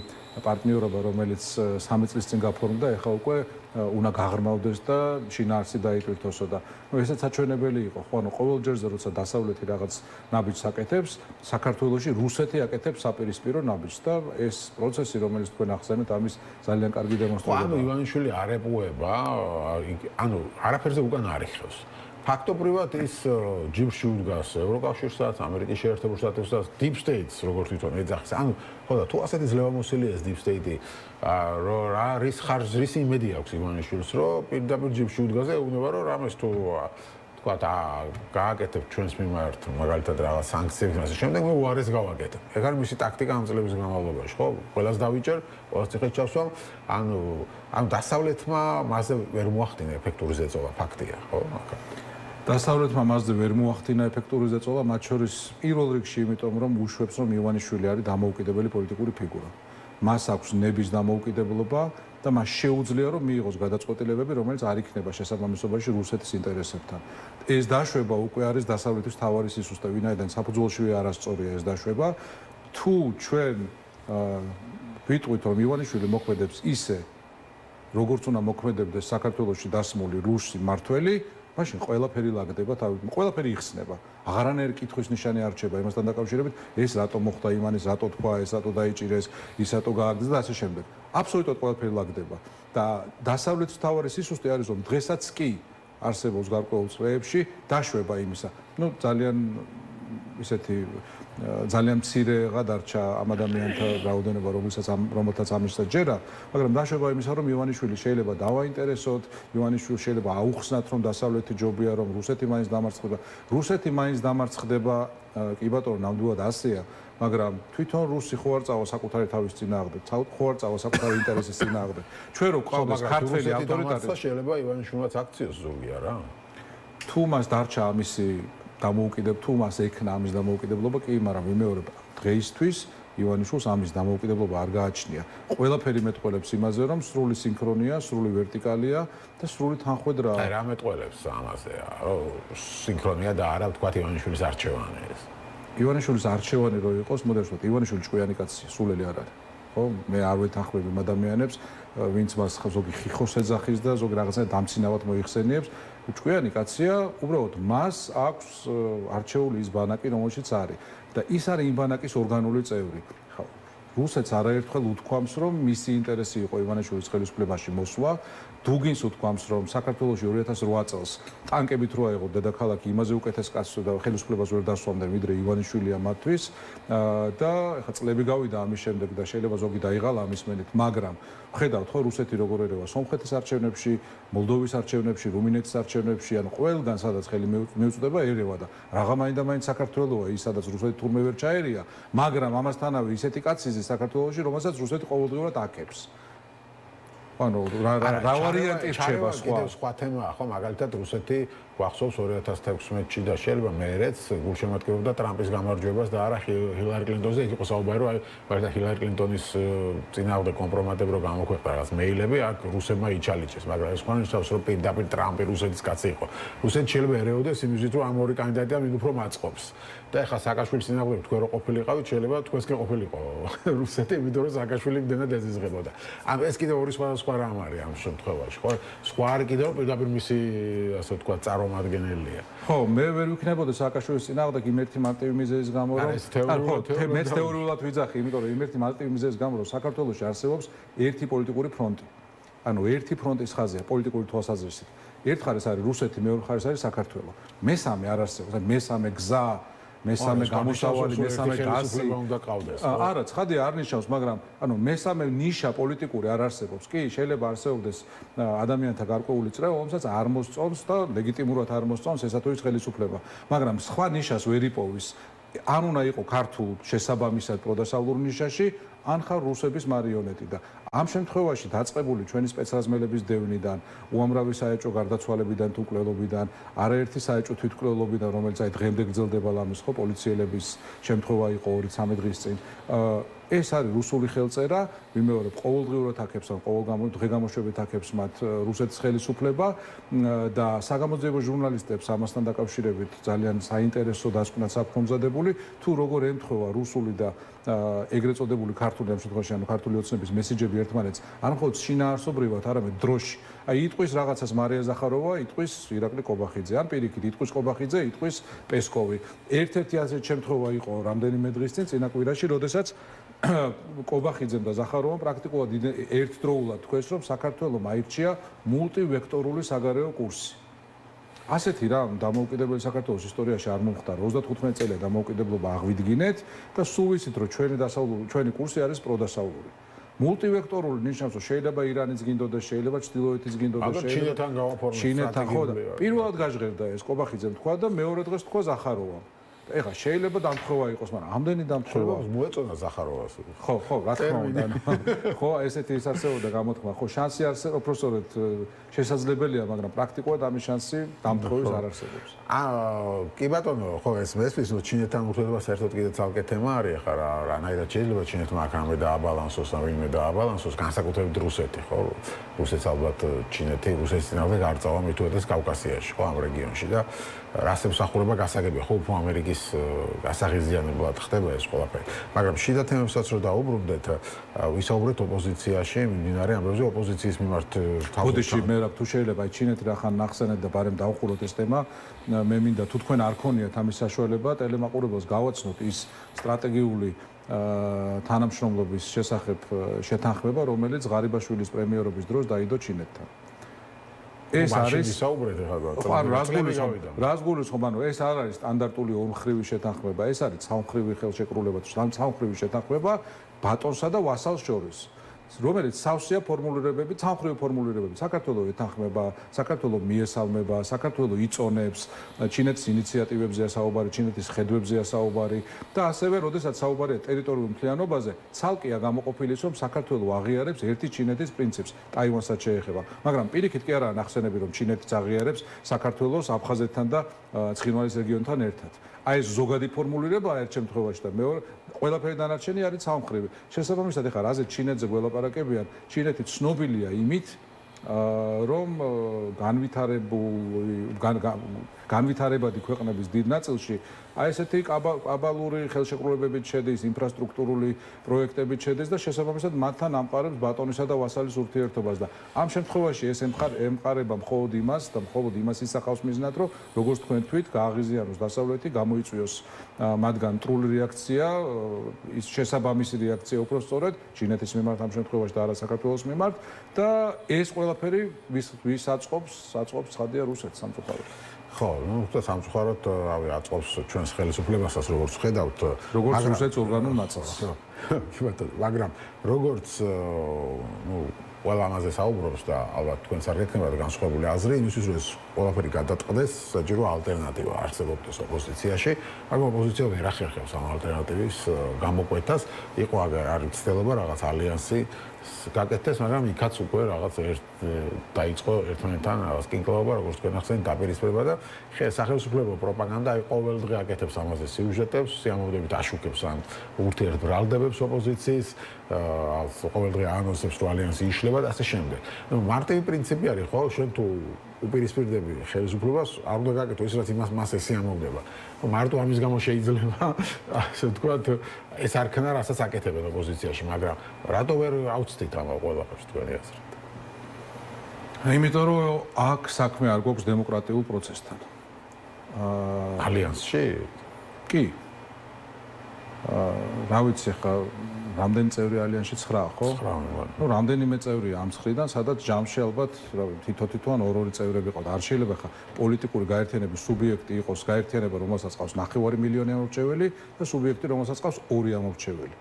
პარტნიორობა, რომელიც 3 წლის წინ გაფორმდა, ეხლა უკვე უნდა გაღრმავდეს და შინაარსი დაიტვირთოსო და ესეც საჩვენებელი იყო. ხო, ანუ ყოველ ჯერზე როცა დასავლეთი რაღაც ნაბიჯს აკეთებს, საქართველოში რუსეთი აკეთებს საპირისპირო ნაბიჯს და ეს პროცესი, რომელიც თქვენ ახსენეთ, ამის ძალიან კარგი დემონსტრაცია. ანუ ივანიშვილი არ ეპუება, ანუ არაფერზე უკან არ იხევს. ფაქტობრივად ის ჯიბში უდგას ევროკავშირსაც, ამერიკის შეერთებულ შტატებსაც, deep states, როგორც თვითონ ეძახის. ანუ ხო და თუ ასეთი ძლევამოსილია ეს deep state-ი, რა რის ხარჯს, რის იმედი აქვს ივანიშვილს, რომ პირდაპირ ჯიბში უდგას და ეუბნება, რომ რამეს თუ თქვა გააკეთებ ჩვენს მიმართ, მაგალითად რაღაც სანქციებს, ასე შემდეგ მე უარეს გავაკეთებ. ეგ არის მისი ტაქტიკა ამ წლების განმავლობაში, ხო? ყველას დავიჭერ, ყველას ციხეში ჩავსვამ, ანუ დასავლეთმა მასზე ვერ მოახდინა ეფექტური ზეწოლა, ფაქტია, ხო? დასავლეთმა მასზე ვერ მოახდინა ეფექტური ზეწოლა, მათ შორის პირველ რიგში იმიტომ, რომ უშვებს, რომ ივანიშვილი არის დამოუკიდებელი პოლიტიკური ფიგურა. მას აქვს ნების დამოუკიდებლობა და მას შეუძლია, რომ მიიღოს გადაწყვეტილებები, რომელიც არ იქნება შესაბამისობაში რუსეთის ინტერესებთან. ეს დაშვება უკვე არის დასავლეთის მთავარი სისუსტე, ვინაიდან საფუძველშივე არასწორია ეს დაშვება. თუ ჩვენ ვიტყვით, რომ ივანიშვილი მოქმედებს ისე, როგორც უნდა მოქმედებდეს საქართველოში დასმული რუსი მმართველი, მაშინ ყველაფერი ლაგდება, ყველაფერი იხსნება. აღარანაირი კითხვის ნიშანი არ რჩება იმასთან დაკავშირებით, ეს რატო მოხდა იმანის, რატო თქვა, ეს რატო დაიჭირეს, ის რატო გააგდეს და ასე შემდეგ. აბსოლუტურად ყველაფერი ლაგდება. და დასავლეთის მთავარი სისუსტე არის, რომ დღესაც კი არსებობს გარკვეულ წლებში დაშვება იმისა. ნუ ძალიან მცირეღა დარჩა ამ ადამიანთა რაოდენობა, რომელთაც ამისაც ჯერა, მაგრამ დაშვება იმისა, რომ ივანიშვილი შეიძლება დავაინტერესოთ, ივანიშვილი შეიძლება აუხსნათ, რომ დასავლეთი ჯობია, რომ რუსეთი მაინც დამარცხდება. რუსეთი მაინც დამარცხდება, კი ბატონო, ნამდვილად ასეა, მაგრამ თვითონ რუსი ხო არ წავა საკუთარი თავის წინააღმდეგ, ხო არ წავა საკუთარი ინტერესის წინააღმდეგ. ჩვენ რო ყავდეს ქართველი ავტორიტეტი, შეიძლება ივანიშვილიც აქციას ზოგია რა. თუ მას დარჩა ამისი თუ მას ექნა ამის დამოუკიდებლობა, კი, მაგრამ ვიმეორებ, დღეისთვის ივანიშვილს ამის დამოუკიდებლობა არ გააჩნია. ყველაფერი მეტყველებს იმაზე, რომ სრული სინქრონია, სრული ვერტიკალია და სრული თანხმედრაა. აი, რა მეტყველებს ამაზე, რომ სინქრონია და არა ვთქვათ ივანიშვილის არჩევანი ეს. ივანიშვილის არჩევანი რო იყოს, მოდერნულად ივანიშვილი ჭკვიანი კაცი, სულელი არ არის. ხო, მე არ ვეთანხმები იმ ადამიანებს, ვინც მას ზოგი ხიხოს ეძახის და ზოგი რაღაცა დამცინავად მოიხსენიებს. ჭკვიანი კაცია, უბრალოდ მას აქვს არჩეული ის ბანაკი, რომელშიც არის და ის არის იმ ბანაკის ორგანული წევრი. ხო, რუსეთს არაერთხელ უთქვამს, რომ მისი ინტერესი იყო ივანიშვილის ხელისუფლებაში მოსვლა. დუგინს უთქვამს, რომ საქართველოში 2008 წელს ტანკებით რო აიღო დედაქალაქი, იმაზე უკეთეს კაცს და ხელისუფლებას ვერ დასვამდნენ, ვიდრე ივანიშვილია მათთვის და ეხლა წლები გავიდა ამის შემდეგ და შეიძლება ზოგი დაიღალა ამის მენით, მაგრამ ხედავთ ხო რუსეთი როგორ ერევა სომხეთის არჩევნებში, მოლდოვის არჩევნებში, რუმინეთის არჩევნებში, ანუ ყველგან სადაც ხელი მიუწვდება ერევა და რაღა მაინდა-მაინც საქართველოა, ის სადაც რუსეთი თურმე ვერ ჩაერია, მაგრამ ამასთანავე ისეთი კაცი იზის საქართველოში, რომელსაც რუსეთი ყოველდღიურად აკებს. ანუ რა ვარიანტი რჩება სხვა თემაა ხო მაგალითად რუსეთი გვახსოვს 2016-ში და შეიძლება მეერეც გულშემატკივრობდა ტრამპის გამარჯვებას და არა ჰილარი კლინტონზე, იქ იყო საუბარი რომ აი ჰილარი კლინტონის წინააღმდეგ კომპრომატები რო გამოქვეყნდა რაღაც მეილები, აქ რუსებმა იჩალიჩეს, მაგრამ ეს ხან ნიშნავს რომ პირდაპირ ტრამპი რუსეთის კაცი იყო. რუსეთი შეიძლება ერეოდეს იმისთვის რომ ამ ორი კანდიდატი ამ უფრო მაწყობს. და ეხლა სააკაშვილის წინააღმდეგ თქვენ რო ყოფილიყავით, შეიძლება თქვენს კი ყოფილიყო რუსეთი, იმიტომ რომ სააკაშვილი იმდენად ეზიზღებოდა. ამ ეს კიდევ ორი სხვა რამ არის ამ შემთხვევაში, ხო? სხვა არის კიდევ პირდაპირ მისი ასე ვთქვათ წარმომადგენელია. ხო, მე ვერ ვიქნებოდა სააკაშვილის წინააღმდეგ იმ ერთი მარტივი მიზეზის გამო, რომ მეც თეორიულად ვიძახი, იმიტომ რომ იმ ერთი მარტივი მიზეზის გამო, რომ საქართველოში არსებობს ერთი პოლიტიკური ფრონტი. ანუ ერთი ფრონტის ხაზია პოლიტიკური თვალსაზრისით. ერთხარეს არის რუსეთი, მეორე მხარეს არის საქართველო. მესამე არ არსებობს, მესამე გზა, მესამე გამოსავალი, მესამე გასი უნდა ყავდეს. არა, ცხადია არ ნიშნავს, მაგრამ ანუ მესამე ნიშა პოლიტიკური არ არსებობს. კი, შეიძლება არსებობდეს ადამიანთა გარკვეული წრევა, რომელსაც არ მოსწონს და ლეგიტიმურად არ მოსწონს ესა თუ ის ხელისუფლება. მაგრამ სხვა ნიშას ვერ იპოვის. ან უნდა იყოს ქართულ შესაბამისად პროდასავლურ ნიშაში, ან ხარ რუსების მარიონეტი და ამ შემთხვევაში დაწყებული ჩვენი სპეცრაზმელების დევნიდან, უამრავი საეჭვო გარდაცვალებიდან თუ მკვლელობიდან, არაერთი საეჭვო თვითმკვლელობიდან, რომელიც აი დღემდე გრძელდება ლამის ხო პოლიციელების შემთხვევა იყო 2-3 დღის წინ. ეს არის რუსული ხელწერა, ვიმეორებ, ყოველდღიურად აქებს ან დღე-გამოშვებით აქებს მათ რუსეთის ხელისუფლება და საგამოძიებო ჟურნალისტებს ამასთან დაკავშირებით ძალიან საინტერესო დასკვნაც აქვს მომზადებული, თუ როგორ ემთხვევა რუსული და ეგრეთ წოდებული ქართული ამ შემთხვევაში ანუ ქართული ოცნების მესიჯები ერთმანეთს არ მხოლოდ შინაარსობრივად, არამედ დროში. აი იტყვის რაღაცას მარია ზახაროვა, იტყვის ირაკლი კობახიძე, ან პირიქით იტყვის კობახიძე, იტყვის პესკოვი. ერთ-ერთი ასეთი შემთხვევა იყო რამდენიმე დღის წინ წინა კვირაში, როდესაც კობახიძემ და ზახაროვამ პრაქტიკულად ერთდროულად თქვეს, რომ საქართველოს აირჩია მულტივექტორული საგარეო კურსი. ასეთი რამ დამოუკიდებელი საქართველოს ისტორიაში არ მომხდარა. 35 წელია დამოუკიდებლობა აღვიდგინეთ და სულ ვიცით, რომ ჩვენი კურსი არის პროდასავლური. მულტივექტორული ნიშნავს, რომ შეიძლება ირანიც გინდოდეს, შეიძლება ჩრდილოეთიც გინდოდეს, ჩინეთთან გავაფორმოთ სტრატეგიული. პირველად გაჟღერდა ეს კობახიძემ თქვა და მეორე დღეს თქვა ზახაროვამ. ეხლა შეიძლება დამთხევა იყოს, მაგრამ ამდენი დამთხევა მოეწონა ზახაროვას. ხო, რა თქმა უნდა. ხო, ესეთი ის არსებობდა გამოთქმა. ხო, შანსი არსებობს, უბრალოდ შესაძლებელია, მაგრამ პრაქტიკულად ამის შანსი დამთხევის არ არსებობს. კი ბატონო, ხო, ეს მესმის, რომ ჩინეთთან ურთიერთობა საერთოდ კიდე ცალკე თემა არის, ახლა რანაირად შეიძლება ჩინეთმა აქ რამე დააბალანსოს, ან ვინმე დააბალანსოს, განსაკუთრებით რუსეთი, ხო? რუსეთს ალბათ ჩინეთი რუსეთის წინააღმდეგ არ წავა მით უმეტეს კავკასიაში, ხო, ამ რეგიონში და რას ემსახურება გასაგებია, ხო, უფრო ამერიკის გასაღიზიანებლად ხდება ეს ყველაფერი. მაგრამ შიდა თემებსაც რო დაუბრუნდეთ, ვისაუბრეთ ოპოზიციაში, მიმდინარე ამბებზე ოპოზიციის მიმართ თავდაში მე რა თუ შეიძლება აი ჩინეთი რახან ნახსენეთ და ბარემ დავყუროთ ეს თემა, მე მინდა თუ თქვენ არ ქონიათ ამის საშუალება, ტელემაყურებელს გავაცნოთ ის სტრატეგიული თანამშრომლობის შესახებ შეთანხმება, რომელიც ღარიბაშვილის პრემიერობის დროს დაიდო ჩინეთთან. ეს არის საუბრეთ ახლა რას გულისხმობ, ანუ ეს არ არის სტანდარტული ორმხრივი შეთანხმება, ეს არის სამმხრივი ხელშეკრულება, სამმხრივი შეთანხმება ბატონსა და ვასალს შორის. რომელიც სავსეა ფორმულირებები, სამმხრივი ფორმულირებები. საქართველოს ეთანხმება, საქართველოს მიესალმება, საქართველოს იწონებს, ჩინეთის ინიციატივებზეა საუბარი, ჩინეთის ხედვებზეა საუბარი და ასევე, როდესაც საუბარია ტერიტორიულ მთლიანობაზე, ცალკეა გამოყოფილი ის, რომ საქართველოს აღიარებს ერთი ჩინეთის პრინციპს, ტაივანსაც შეეხება. მაგრამ პირიქით კი არაა ნახსენები, რომ ჩინეთიც აღიარებს საქართველოს აფხაზეთთან და ცხინვალის რეგიონთან ერთად. აი ეს ზოგადი ფორმულირებაა ერთ შემთხვევაში და მეორე ყველაფერი დანარჩენი არის სამმხრივი. შესაბამისად, ეხლა რაზე ჩინეთზე გველაპარაკებიან, ჩინეთი ცნობილია იმით, რომ განვითარებადი ქვეყნების დიდ ნაწილში აი ესეთი აბალური ხელშეკრულებებით შედის, ინფრასტრუქტურული პროექტებით შედის და შესაბამისად მათთან ამყარებს ბატონისა და ვასალის ურთიერთობას და ამ შემთხვევაში ეს ემყარება მხოლოდ იმას და მხოლოდ იმას ისახავს მიზნად, რომ როგორც თქვენ თქვით, გააღიზიანოს დასავლეთი, გამოიწვიოს მათგან მტრული რეაქცია, ის შესაბამისი რეაქცია უფრო სწორედ ჩინეთის მიმართ ამ შემთხვევაში და არა საქართველოს მიმართ და ეს ყველაფერი ვის აწყობს ცხადია რუსეთს სამწუხაროდ. ხო, ну, და სამწუხაროდ, რავი, აწყობს ჩვენს ხელისუფლებასაც, როგორც ხედავთ, როგორც რუსეთს ორგანულ ნაწილს. კი ბატონო, მაგრამ როგორც, ну, ყველა ამაზე საუბრობს და ალბათ თქვენს არ გექნებათ განსხვავებული აზრი, იმისთვის რომ ეს ყველაფერი გადაწყდეს, საჭირო ალტერნატივა არსებობდეს ოპოზიციაში, მაგრამ ოპოზიცია ვერ ახერხებს ამ ალტერნატივის გამოკვეთას, იყო არ ცდილობა რაღაც ალიანსი გაკეთდეს, მაგრამ იქაც უკვე რაღაც დაიწყო ერთმანეთთან რაღაც კინკლაობა, როგორც თქვენ ახსენეთ, დაპირისპირება და სახელმწიფო პროპაგანდა აი ყოველდღე აკეთებს ამაზე სიუჟეტებს, სიამოვნებით აშუქებს ამ ურთიერთბრალდებებს ოპოზიციის, ყოველდღე ანონსებს, რომ ალიანსი იშლება და ასე შემდეგ. ნუ მარტივი პრინციპი არის, ხო, შენ თუ უპირისპირდები ხელისუფლებას, არ უნდა გაკეთო ის, რაც იმას მას ესიამოვნება. მარტო ამის გამო შეიძლება, ასე ვთქვათ, ეს არ ქნა, რასაც აკეთებენ ოპოზიციაში, მაგრამ რატო ვერ აუცდით ამ ყველაფერს თქვენი აზრით? იმიტომ რომ აქ საქმე არ გვაქვს დემოკრატიულ პროცესთან. ალიანსში? კი. რა ვიცი ხა რამდენი წევრი ალიანსში 9, ხო? 9. ნუ რამდენიმე წევრია ამ 9-დან, სადაც ჯამში ალბათ, რა ვიცი, თითო-თითოან ორ-ორი წევრები ყავდა. არ შეიძლება ხა პოლიტიკური გაერთიანების სუბიექტი იყოს გაერთიანება, რომელსაც ყავს 9 მილიონი ამორჩეველი და სუბიექტი, რომელსაც ყავს 2 ამორჩეველი.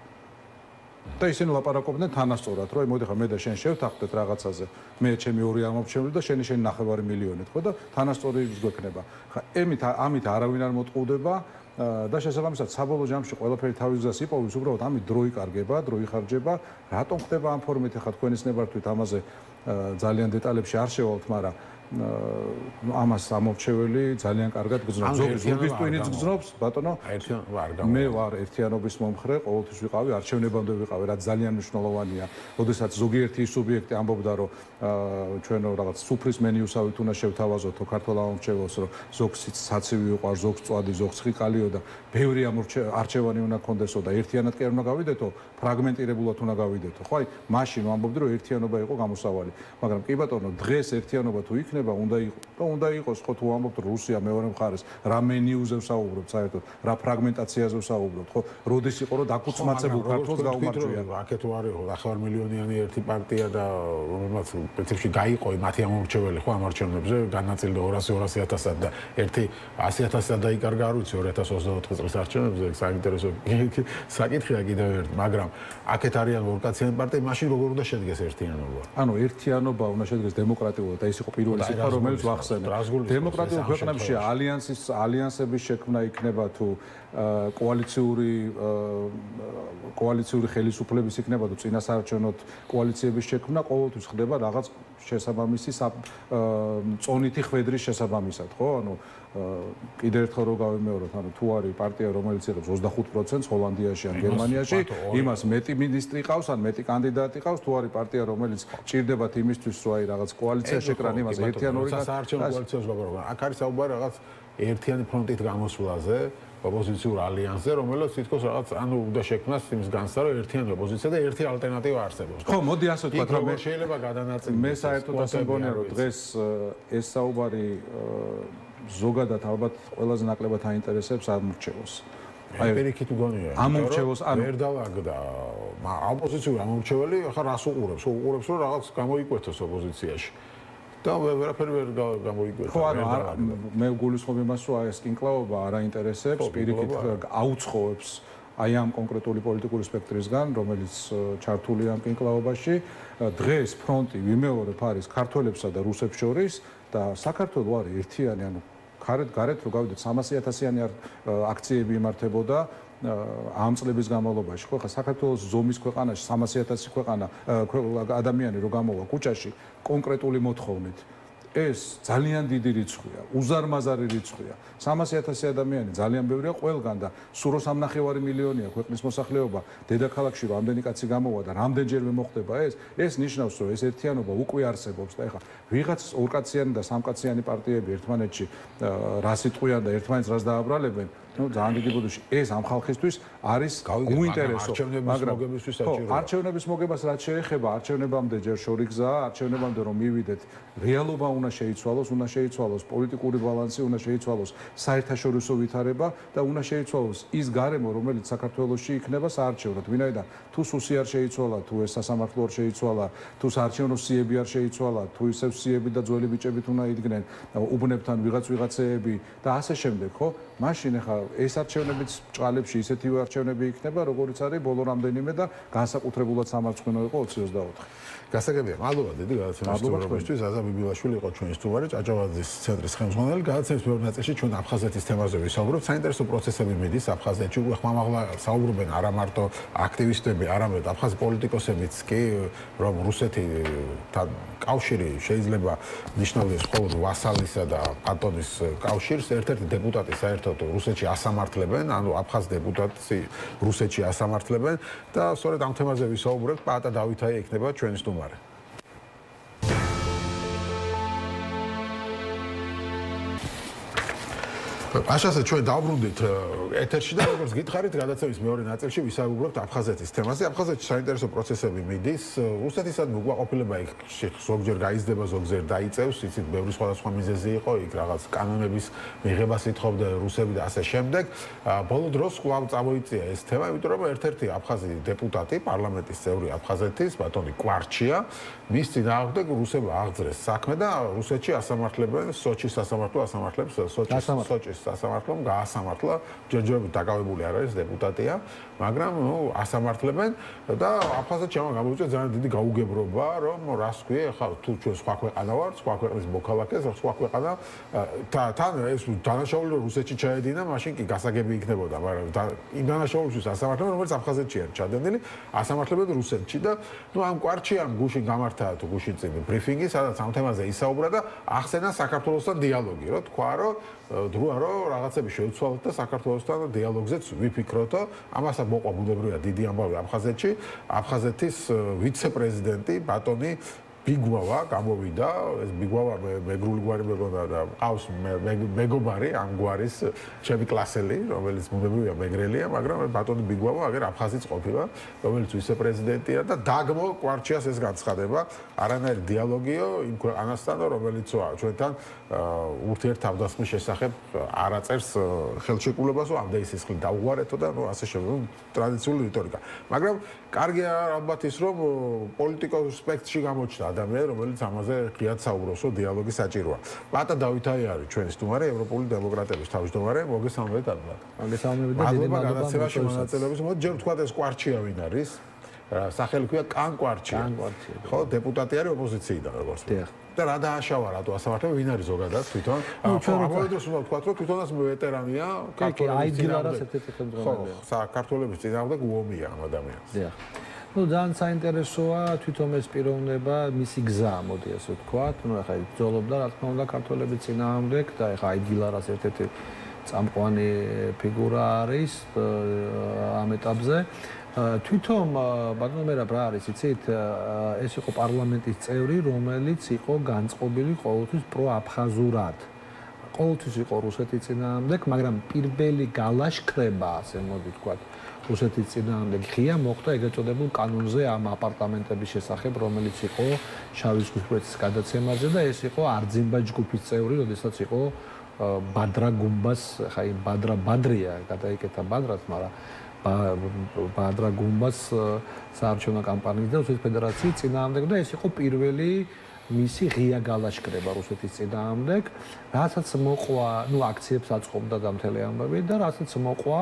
და ისინი ლაპარაკობდნენ თანასწორად, რომ მოდი ხა მე და შენ შევთანხმდეთ რაღაცაზე. მე ჩემი 2 ამორჩეველი და შენი 9 მილიონით, ხო და თანასწორი გვექნება. ხა ამით არავინ არ მოტყუდება და შესაბამისად საბოლოო ჯამში ყველაფერი თავის გზას იპოვის, უბრალოდ ამით დრო იკარგება, დრო იხარჯება. რატომ ხდება ამ ფორმით, ხა თქვენის ნებართვით ამაზე ძალიან დეტალებში არ შევალთ, მაგრამ ამას ამორჩეველი ძალიან კარგად გძნობს. ზოგის ტვინიც გძნობს, ბატონო. მე ვარ ერთიანობის მომხრე, ყოველთვის ვიყავი, არჩევნებამდე ვიყავი, რაც ძალიან მნიშვნელოვანია. როდესაც ზოგიერთი სუბიექტი ამბობდა, რომ ჩვენ რაღაც სუფრის მენიუსავით უნდა შევთავაზოთ ქართულ ამორჩეველს, რომ ზოგს საცივი უყარ, ზოგს წვადი, ზოგს ხიკალიო და ბევრი არჩევანი უნდა კონდესო და ერთიანად კი არ უნდა გავიდეთო, ფრაგმენტირებულად უნდა გავიდეთო. ხო, აი, მაშინ ვამბობდი, რომ ერთიანობა იყო გამოსავალი. მაგრამ კი ბატონო, დღეს ერთიანობა თუ იქნება, უნდა იყოს, ხო, თუ ვამბობთ რუსია მეორე მხარეს, რა მენიუზე ვსაუბრობთ საერთოდ, რა ფრაგმენტაციაზე ვსაუბრობთ, ხო? როდის იყო, რომ დაკუცმაცებულ ქართულს გაუმარჯვია. აქეთ ვარ იყო 9 მილიონიანი ერთი პარტია და რომელმაც პრინციპში გაიყო მათი ამორჩეველი, ხო, ამორჩევნებზე განაწილდა 200-200.000 და ერთი 100.000 დაიკარგა, არ ვიცი 2024 წლის არჩევნებზე, საინტერესო საკითხია კიდევ ერთი, მაგრამ აქეთ არიან ორკაციანი პარტია, მაშინ როგორ უნდა შედგეს ერთიანობა? ანუ ერთიანობა უნდა შედგეს დემოკრატიულად და ის იყო პირველი სიტყვა, რომელიც ვახსენე. დემოკრატიულ ქვეყნებში ალიანსების შექმნა იქნება თუ კოალიციური ხელისუფლების იქნება თუ წინასაარჩევნოდ კოალიციების შექმნა ყოველთვის ხდება რაღაც შესაბამისი წონითი ხვედრის შესაბამისად, ხო? ანუ კიდევ ერთხელ რო გავიმეოროთ, ანუ თუ არის პარტია, რომელიც იღებს 25% ჰოლანდიაში ან გერმანიაში, იმას მეტი მინისტრი ყავს, ან მეტი კანდიდატი ყავს, თუ არის პარტია, რომელიც ჭირდებათ იმისთვის, რომ აი რაღაც კოალიცია შეკრან, იმას ერთიან ორი საარჩევნო კოალიციას ვაგროვებთ. აქ არის საუბარი რაღაც ერთიანი ფრონტით გამოსვლაზე, ოპოზიციურ ალიანსზე, რომელიც თითქოს რაღაც ანუ უნდა შექმნას იმის განსა, რომ ერთიანი ოპოზიცია და ერთი ალტერნატივა არსებობს. ხო, მოდი ასე ვთქვათ, რომ მე შეიძლება გადანაწილდეს. მე საერთოდ ასე მგონია, რომ დღეს ეს საუბარი ზოგადად ალბათ ყველაზე ნაკლებად აინტერესებს ამორჩეველს. აი, პირიქით მგონია. ამორჩეველს ანუ ვერ დავაგდა. ოპოზიციური ამორჩეველი ახლა რას უყურებს? უყურებს, რომ რაღაც გამოიკვეთოს ოპოზიციაში. და ვერაფერი ვერ გამოიკვეთა. ხო, ანუ მე გულისხმობ იმას, რომ აი ეს კინკლაობა არ აინტერესებს, პირიქით აუწყოებს აი ამ კონკრეტული პოლიტიკური სპექტრისგან, რომელიც ჩართულია ამ კინკლაობაში. დღეს ფრონტი ვიმეორებ არის ქართველებსა და რუსებს შორის და საქართველო არის ერთიანი, ანუ გარეთ რო გავიდეთ 300.000-იანი აქციები იმართებოდა ამ წლების განმავლობაში. ხო, ხა საქართველოს ზომის ქვეყანაში 300.000 ქვეყანა ადამიანი რო გამოვა კუჭაში კონკრეტული მოთხოვნით. ეს ძალიან დიდი რიცხვია, უზარმაზარი რიცხვია. 300.000 ადამიანი ძალიან ბევრია ყველგან და სულ 3.5 მილიონია ქვეყნის მოსახლეობა. დედაქალაქში რომ ამდენი კაცი გამოვა და რამდენჯერმე მოხდება ეს ნიშნავს, რომ ეს ერთიანობა უკვე არსებობს და ეხლა ვიღაც ორკაციანი და სამკაციანი პარტიები ერთმანეთში რას იტყვიან და ერთმანეთს რას დააბრალებენ, ну, ძალიან დიდი ბოდიში ეს ამ ხალხისთვის არის უინტერესო, მაგრამ არჩევნების მოგებას რაც შეეხება, არჩევნებამდე ჯერ შორი გზაა, არჩევნებამდე რომ მივიდეთ, რეალობა უნდა შეიცვალოს, პოლიტიკური ბალანსი უნდა შეიცვალოს, საერთაშორისო ვითარება და უნდა შეიცვალოს ის გარემო, რომელიც საქართველოში იქნება საარჩევნოდ. ვინაიდან თუ სუსი არ შეიცვალა, თუ ეს სასამართლო არ შეიცვალა, თუ საარჩევნო სიები არ შეიცვალა, თუ ისევ სიები და ძველი ბიჭებით უნდა იდგნენ, უბნებთან ვიღაცეები და ასე შემდეგ, ხო? მაშინ ახლა ეს არჩევნებიც ჭყალებში ისეთივე არჩევნები იქნება, როგორც არის ბოლო რამდენიმე და განსაკუთრებულად სამარცხვინო იყო 2024. გასაგებია, მადლობა დიდი გადაცემისთვის. აზა ბიბილაშვილი იყო ჩვენი სტუმარი, ჭაჭავაძის ცენტრის ხელმძღვანელი. გადაცემის მეორე ნაწილში ჩვენ აფხაზეთის თემაზე ვისაუბრობთ. საინტერესო პროცესები მიდის აფხაზეთში. ხმამაღლა საუბრობენ არა მარტო აქტივისტები, არამედ აფხაზი პოლიტიკოსებიც კი, რომ რუსეთთან კავშირი შეიძლება ნიშნავდეს მხოლოდ ვასალისა და კანტონის კავშირს. ერთ-ერთი დეპუტატი საერთოდ რუსეთში ასამართლებენ, ანუ აფხაზ დეპუტატი რუსეთში ასამართლებენ და სწორედ ამ თემაზე ვისაუბრებთ. პაატა დავითაია იქნება ჩვენი სტუმარი. Აშასე ჩვენ დავბრუნდით ეთერში და როგორც გითხარით, გადაცემის მეორე ნაწილში ვისაუბრებთ აფხაზეთის თემაზე. აფხაზეთში საინტერესო პროცესები მიდის. რუსეთისადმი უკმაყოფილება იქ ზოგჯერ გაიზრდება, ზოგჯერ დაიწევს. იცით, ბევრი სხვადასხვა მიზეზი იყო, იქ რაღაც კანონების მიღებას ითხოვდა რუსები და ასე შემდეგ. ბოლო დროს კვლავ წამოიწია ეს თემა, იმიტომ რომ ერთ-ერთი აფხაზი დეპუტატი, პარლამენტის წევრი აფხაზეთის, ბატონი კვარჩია, მის წინააღმდეგ რუსებმა აღძრეს საქმე და რუსეთში ასამართლებენ სოჩის სასამართლო ასამართლებს სოჩის სასამართლომ გაასამართლა, ჯერჯერობით დაკავებული არ არის დეპუტატია, მაგრამ ასამართლებენ და აფხაზეთში ამან გამოიწვია ძალიან დიდი გაუგებრობა, რომ რას ქვია, ხა თუ ჩვენ სხვა ქვეყანა ვართ, სხვა ქვეყნის მოქალაქეს, სხვა ქვეყანა თან ეს დანაშაული რომ რუსეთში ჩაედინა, მაშინ კი გასაგები იქნებოდა, მაგრამ იმ დანაშაულისთვის ასამართლებენ, რომელიც აფხაზეთში არის ჩადენილი, ასამართლებენ რუსეთში და ამ კვარჩიამ გუშინ გამართა თუ გუშინ წინ ბრიფინგი, სადაც ამ თემაზე ისაუბრა და ახსენა საქართველოსთან დიალოგი, რომ თქვა რომ დროა რომ რაღაცები შევცვალოთ და საქართველოსთან დიალოგზეც ვიფიქროთ. ამასაც მოყვა ბუნებრივია დიდი ამბავი აფხაზეთში. აფხაზეთის ვიცე-პრეზიდენტი ბატონი ბიგვავა გამოვიდა, ეს ბიგვავა მეგრული გვარი მეგონა და ყავს მეგობარი ამ გვარის ჩემი კლასელი, რომელიც ბუნებრივია მეგრელია, მაგრამ ბატონი ბიგვავა აგერ აფხაზიც ყოფილა, რომელიც ვიცე-პრეზიდენტია და დაგმო კვარჩიას ეს განცხადება, არანაირი დიალოგიო იმ ქვეყანასთან, რომელიც ჩვენთან ურთიერთთავდასხმის შესახებ არ აწერს ხელშეკრულებას, რომ ამდენი სისხლი დაუღვარეთო და ასე შემდეგ, ტრადიციული რიტორიკა. მაგრამ კარგია ალბათ ის, რომ პოლიტიკურ სპექტრში გამოჩნდა ადამიანი, რომელიც ამაზე ღიად საუბრობს, რომ დიალოგი საჭიროა. პატა დავითაი არის ჩვენი სტუმარი, ევროპული დემოკრატების თავმჯდომარე, მოგესალმებით ალბათ. მოგესალმებით და დიდი მადლობა განაცემაში მონაწილეობის. მოდი ჯერ ვთქვათ ეს კვარჩია ვინ არის? სახელი ქვია კან კვარჩია. ხო, დეპუტატი არის ოპოზიციიდან როგორც. დიახ. და რა დააშავა რატო ასამართლება ვინ არის ზოგადად თვითონ? ამავე დროს უნდა ვთქვათ, რომ თვითონაც ვეტერანია, ქართველების წინააღმდეგ ერთ-ერთი ხელმძღვანელია. ხო, ქართველების წინააღმდეგ უომია ამ ადამიანს. დიახ. ძალიან საინტერესოა თვითონ ეს პიროვნება, მისი გზა, მოდი ასე ვთქვათ. ახლა ძოლობდა რა თქმა უნდა ქართველების წინააღმდეგ და ახლა აიდილარას ერთ-ერთი წამყვანი ფიგურა არის ამ ეტაპზე. თვითონ ბატონო მერაბ რა არის, იცით, ეს იყო პარლამენტის წევრი, რომელიც იყო განწყობილი ყოველთვის პროაფხაზურად. ყოველთვის იყო რუსეთის წინააღმდეგ, მაგრამ პირველი გალაშქრება, ასე მოდი ვთქვათ, რუსეთის წინააღმდეგ ღია მოხდა ეგრეთ წოდებულ კანონზე ამ აპარტამენტების შესახებ, რომელიც იყო შავი ზღვის პროექტის გადაცემაზე და ეს იყო არძიმბა ჯგუფის წევრი, როდესაც იყო ბადრა გუმბას, ხა იმ ბადრია, გადაიკეთა ბადრას, მაგრამ ბადრა გუმბას საარჩევნო კამპანიის და რუსეთის ფედერაციის წინააღმდეგ და ეს იყო პირველი მისი ღია გალაშქრება რუსეთის წინააღმდეგ, რასაც მოყვა, აქციებს აწყობდა და მთელი ამბავი და რასაც მოყვა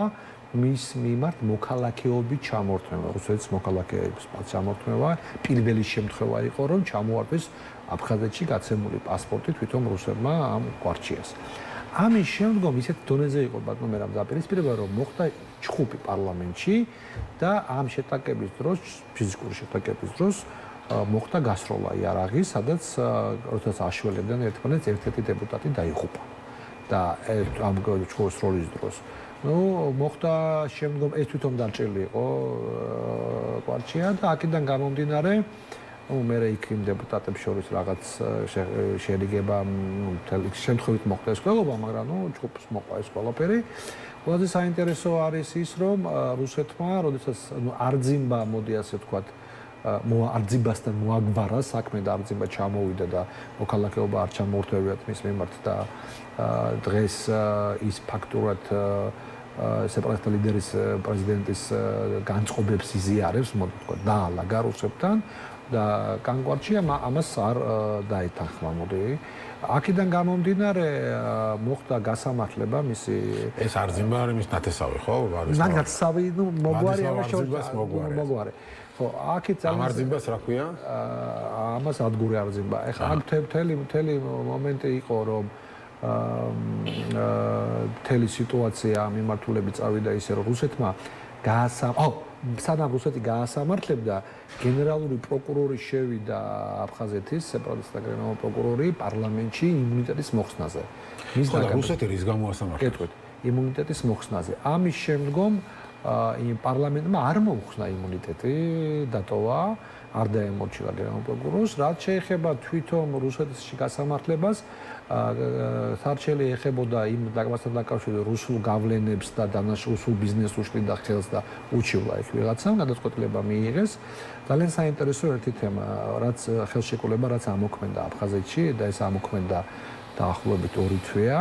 მის მიმართ მოქალაქეობის ჩამორთმევა, რუსეთის მოქალაქეობის ჩამორთმევა, პირველი შემთხვევა იყო, რომ ჩამოართვეს აფხაზეთში გაცემული პასპორტი თვითონ რუსებმა ამ კვარჩიას. ამის შემდგომ ისეთ დონეზე იყო ბატონო მერაბ დაპირისპირება, რომ მოხდა ჩხუბი პარლამენტში და ამ შეტაკების დროს, ფიზიკური შეტაკების დროს მოხდა გასროლა იარაღის, სადაც როდესაც აშველებდნენ ერთმანეთს, ერთ-ერთი დეპუტატი დაიღუპა. და ამ ჩხუბის როლის დროს მოხდა შემდგომ ეს თვითონ დაჭრილი იყო კვარჩია და აქედან გამომდინარე მე იქ იმ დეპუტატებს შორის რაღაც შერიგება მთელი შემთხვევით მოხდა ეს ყველობა, მაგრამ ჯგუფს მოყვა ეს ყველაფერი. ყველაზე საინტერესო არის ის, რომ რუსეთმა, როდესაც არძიმბა, მოდი ასე ვთქვათ, არძიმბასთან მოაგვარა საქმე და არძიმბა ჩამოვიდა და მოქალაქეობა არ ჩამოურთმევიათ მის მიმართ და დღეს ის ფაქტურად სეპარატისტთა ლიდერის პრეზიდენტის განწყობებს იზიარებს, მოდი ვთქვათ, დაალაგა რუსებთან და კანკვარჩია ამას არ დაეთანხმა, მოდი. აქედან გამომდინარე მოხდა გასამართლება მისი ეს არძიმბა არის მის ნათესავი, ხო? ნათესავი, მოგვარი მოგვარი. ხო, აქეთ ამ არძიმბას რა ქვია? ამას ადგური არძიმბა. ეხლა აქ მთელი მომენტი იყო, რომ მთელი სიტუაცია მიმართულებით წავიდა ისე, რომ რუსეთმა სანამ რუსეთი გაასამართლებდა, გენერალური პროკურორი შევიდა აფხაზეთის სეპარატისტთა გენერალური პროკურორი პარლამენტში იმუნიტეტის მოხსნაზე. რუსეთი რის გამო ასამართლებს? იმუნიტეტის მოხსნაზე. ამის შემდგომ იმ პარლამენტმა არ მოუხსნა იმუნიტეტი, დატოვა არ დაემორჩილა გენერალურ პროკურორს. რაც შეეხება თვითონ რუსეთის გასამართლებას, სარჩელი ეხებოდა იმ დაგმასთან დაკავშირებით რუსულ გავლენებს და რუსულ ბიზნესს უშლიდა ხელს და უჩივლა იქ ვიღაცამ გადაწყვეტილება მიიღეს. ძალიან საინტერესო ერთი თემა, რაც ხელშეკრულება, რაც ამოქმედა აფხაზეთში და ეს ამოქმედა დაახლოებით 2 თვეა.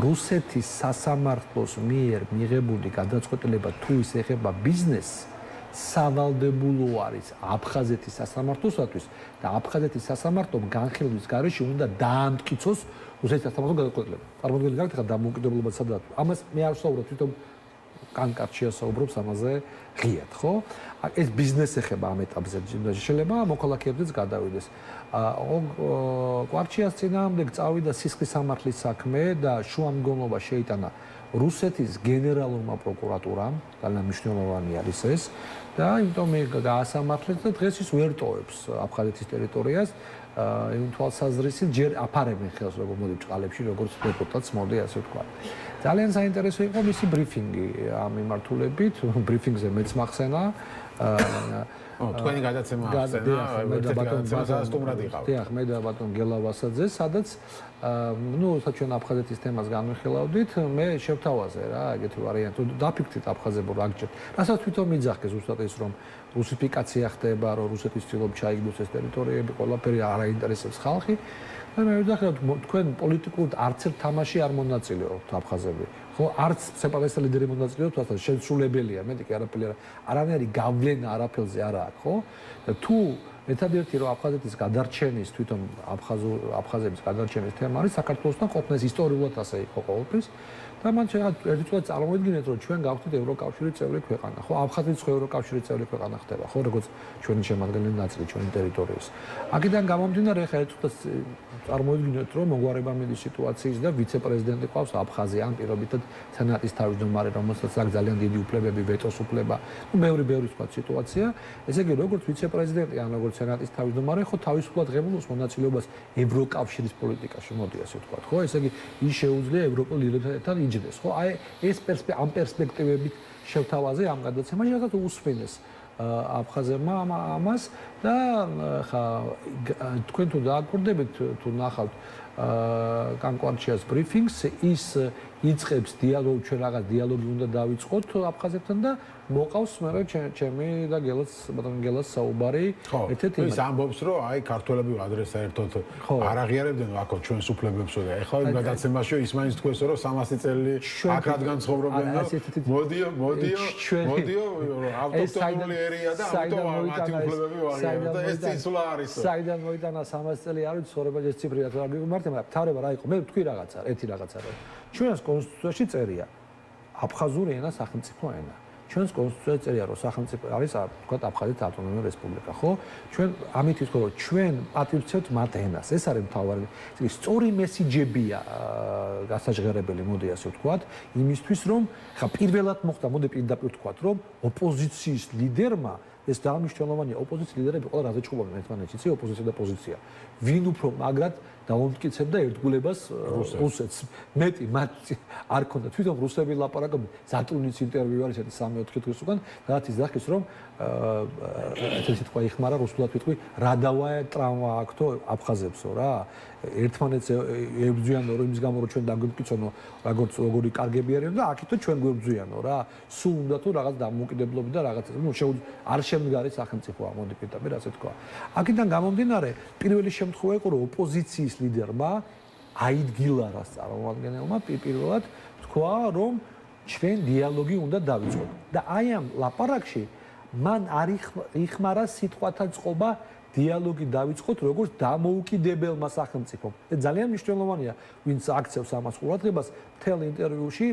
რუსეთის სასამართლოს მიერ მიღებული გადაწყვეტილება თუ ის ეხება ბიზნესს, სავალდებულო არის აფხაზეთის სასამართლოსათვის და აფხაზეთის სასამართლომ განხილვის გარეშე უნდა დაამტკიცოს რუსეთის სასამართლოს გადაწყვეტილება. წარმოიდგინეთ, ხა დამოუკიდებლობა სადაც. ამას მე არ ვსაუბრობ, თვითონ კანკარჩია საუბრობს ამაზე ღიად, ხო? ეს ბიზნეს ეხება ამ ეტაპზე, შეიძლება მოქალაქეებზეც გადავიდეს. კვარჩიას წინააღმდეგ წავიდა სისხლის სამართლის საქმე და შუამდგომლობა შეიტანა რუსეთის გენერალურმა პროკურატურამ, ძალიან მნიშვნელოვანი არის ეს და იმიტომ გაასამართლეს და დღეს ის ვერ ტოვებს აფხაზეთის ტერიტორიას. იმ თვალსაზრისით ჯერ აფარებენ ხელს როგორ მოდი ბჭყალებში, როგორც დეპუტატს მოდი ასე ვთქვა. ძალიან საინტერესო იყო მისი ბრიფინგი ამ მიმართულებით, ბრიფინგზე მეც მახსენა. თქვენი გადაცემა ახსენა, სტუმრად იყავით. დიახ, მე და ბატონ გელავასაძე, სადაც ჩვენ აფხაზეთის თემას განვიხილავდით, მე შევთავაზე რა, ეგეთი ვარიანტი. დაფიქრდით აფხაზებო რაგჯერ. რასაც თვითონ მიძახეს უბრალოდ ის რომ რუსიფიკაცია ხდება, რომ რუსეთის ცდილობს ჩაიგდოს ეს ტერიტორიები, ყველაფერი არ აინტერესებს ხალხი. და მე ვიძახეთ, თქვენ პოლიტიკურად არც ერთ თამაში არ მონაწილეობთ აფხაზები. ხო, არც სეპარატისტთა ლიდერი მონაწილეობს, თუმცა შესრულებელია, მეტი კი არაფერი არანაირი გავლენა არაფერზე არ აქვს, ხო? და თუ ერთადერთი რომ აფხაზეთის გადარჩენის, თვითონ აფხაზების გადარჩენის თემა არის საქართველოსთან ყოფნა, ეს ისტორიულად ასე იყო ყოველთვის. და მან ერთი წუთი წარმოიდგინეთ, რომ ჩვენ გავხდით ევროკავშირის წევრი ქვეყანა, ხო? აფხაზეთიც ევროკავშირის წევრი ქვეყანა ხდება, ხო? როგორც ჩვენი შემადგენელი ნაწილი ჩვენი ტერიტორიის. აქედან გამომდინარე, ხა ერთი წუთი წარმოიდგინეთ, რომ მოგვარება მიდის სიტუაციის და ვიცე-პრეზიდენტი ყავს აფხაზი, ან პირობითად სენატის თავმჯდომარე, რომელსაც აქვს ძალიან დიდი უფლებები, ვეტოს უფლება, ბევრი სხვა სიტუაცია. ესე იგი, როგორც ვიცე-პრეზიდენტი, ან როგორც სენატის თავმჯდომარე, ხო თავისუფლად ღებულობს მონაწილეობას ევროკავშირის პოლიტიკაში, მოდი ასე ვთქვა, ხო? ესე იგი, ის შეუძლია ევროპულ ლიდერებთან იჯდეს, ხო? აი ეს ამ პერსპექტივებით შევთავაზე ამ გადაცემაში, რასაც უსვენეს აფხაზებმა ამას და ხა თქვენ თუ დააკვირდებით თუ ნახავთ კანკვარჩიას ბრიფინგს, ის იწყებს დიალოგს, ჩვენ რაღაც დიალოგი უნდა დავიწყოთ აფხაზებთან და მოყავს მე ჩემი და ბატონ გელას საუბარი ერთ-ერთი ის ამბობს რომ აი ქართველები ადრე საერთოდ არ აღიარებდნენ აქ ჩვენს უფლებებსო და ეხლა იმ გადაცემაში ის მაინც თქვენს რომ 300 წელი აქ რადგან ცხოვრობენ და მოდიო ავტოქტონური ერია და ამიტომ მათი უფლებები ვაღიარებენ და ეს წინსვლა არის. საიდან მოიტანა 300 წელი არ ვიცი ცხოვრება ეს ციფრი რა გიგმართე, მაგრამ თავება რა იყო, მე ვთქვი რაღაცა, ერთი რაღაცა რომ ჩვენს კონსტიტუციაში წერია აფხაზური ენა სახელმწიფო ენა. ჩვენს კონსტიტუციაში წერია რომ სახელმწიფო არის თქვათ აფხაზეთის ავტონომიური რესპუბლიკა, ხო? ჩვენ ამით ვთქვა რომ ჩვენ პატივცემთ მათ ენას. ეს არის მთავარი. სწორი მესიჯებია გასაჟღერებელი, მოდი ასე ვთქვათ, იმისთვის რომ ხა პირველად მოხდა, მოდი პირდაპირ ვთქვათ, რომ ოპოზიციის ლიდერმა ეს დაამშრალოვანია ოპოზიციის ლიდერები ყველა რაზე ჭუბობენ ერთმანეთში, იცი ოპოზიცია და პოზიცია. ვინ უფრო მაგრად დაუმტკიცებდა ერთგულებას რუსეთს. მეტი მათ არ ქონდა. თვითონ რუსები ლაპარაკობენ, ზატუნის ინტერვიუ არის ერთი 3-4 დღის უკან, რაც იძახის რომ ეს სიტყვა იხმარა რუსულად ვიტყვი, რა დავაე ტრავმა აქთო აფხაზებსო რა. ერთმანეთს ებრძვიანო რომ იმის გამო რომ ჩვენ დაგვიმტკიცონო როგორი კარგები არიან და აქითო ჩვენ გვებრძვიანო რა. სულ უნდა თუ რაღაც დამოუკიდებლობი და რაღაც არ შემდგარი სახელმწიფოა, მოდი პირდაპირ ასე თქვა. აქედან გამომდინარე, პირველი შემთხვევა იყო რომ ოპოზიციის ლიდერმა აიდგილარას წარმომადგენელმა პირველად თქვა რომ ჩვენ დიალოგი უნდა დავიწყოთ და აი ამ ლაპარაკში მან არ იხმარა სიტყვათა წყობა დიალოგი დავიწყოთ როგორც დამოუკიდებელმა სახელმწიფომ. ეს ძალიან მნიშვნელოვანია, ვინც აქცევს ამას ყურადღებას, მთელ ინტერვიუში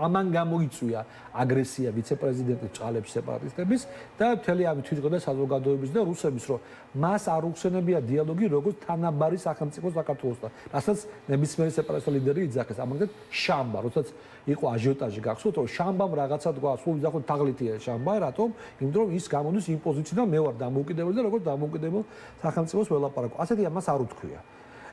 ამან გამოიწვია აგრესია ვიცე-პრეზიდენტის ჭყალებს სეპარატისტების და მთელი ამით თვითონ საზოგადოების და რუსების, რომ მას არ უხსენებია დიალოგი როგორც თანაბარი სახელმწიფო საქართველოსთან. რასაც ნებისმიერი სეპარატისტული ლიდერი იძახეს. ამაგდეთ შამბა, როდესაც იყო აჟიოტაჟი გახსოვთ, რომ შამბამ რაღაცა თქვა, სულ იძახოთ თაღლითია შამბა, რატომ? იმიტომ რომ ის გამოდის იმ პოზიციიდან მე ვარ დამოუკიდებელი და როგორც დამოუკიდებელ სახელმწიფოს ველაპარაკო. ასეთი ამას არ უთქვია.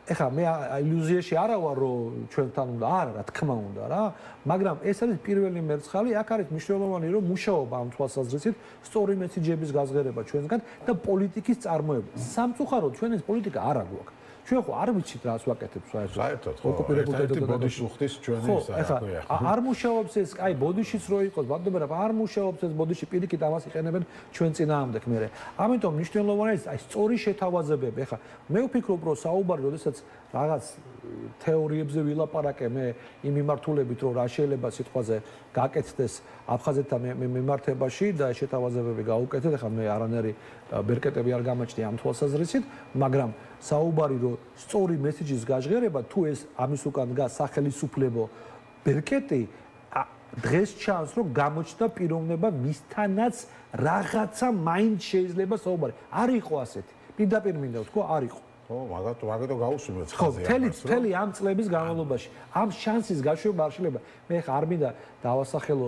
ეხლა მე ილუზიაში არა ვარ რომ ჩვენთან უნდა არა რა თქმა უნდა რა მაგრამ ეს არის პირველი მერცხალი აქ არის მნიშვნელოვანი რომ მუშაობა ამ თვალსაზრისით სწორი მესიჯების გაზღერება ჩვენგან და პოლიტიკის წარმოება სამწუხაროდ ჩვენ ეს პოლიტიკა არ აგვაქვს ჩვენ ხო არ ვიცით რას ვაკეთებ საერთოდ ოკუპირებულ ტერიტორიაზე ბოდიშუხტის ჩვენი საქმეა არ მუშაობს ეს აი ბოდიშიც რო იყოს ბატონო არ მუშაობს ეს ბოდიში პირიქით ამას იყენებენ ჩვენ წინააღმდეგ მე ამიტომ მნიშვნელოვანია ეს აი სწორი შეთავაზებები ეხლა მე ვფიქრობ რომ საუბარი როდესაც რაღაც თეორიებზე ვილაპარაკე მე იმ მიმართულებით რომ რა შეიძლება სიტყვაზე გაკეთდეს აფხაზეთთან მიმართებაში და შეთავაზებები გაუკეთეთ ეხლა მე არანაირი ბერკეტები არ გამაჩნია ამ თვალსაზრისით მაგრამ საუბარი რომ სწორი მესიჯის გაჟღერება თუ ეს ამის უკან დგას სახელისუფლებო ბერკეტი დღეს ჩანს რომ გამოჩნდა პიროვნება მისთანაც რაღაცა მაინც შეიძლება საუბარი არ იყო ასეთი პირდაპირ მინდა ვთქვა არ იყო მაგათო გაუსვიმეთ ხაზი მთელი ამ წლების განმავლობაში ამ შანსის გაშვება არ შეიძლება მე ხა არ მინდა დავასახელო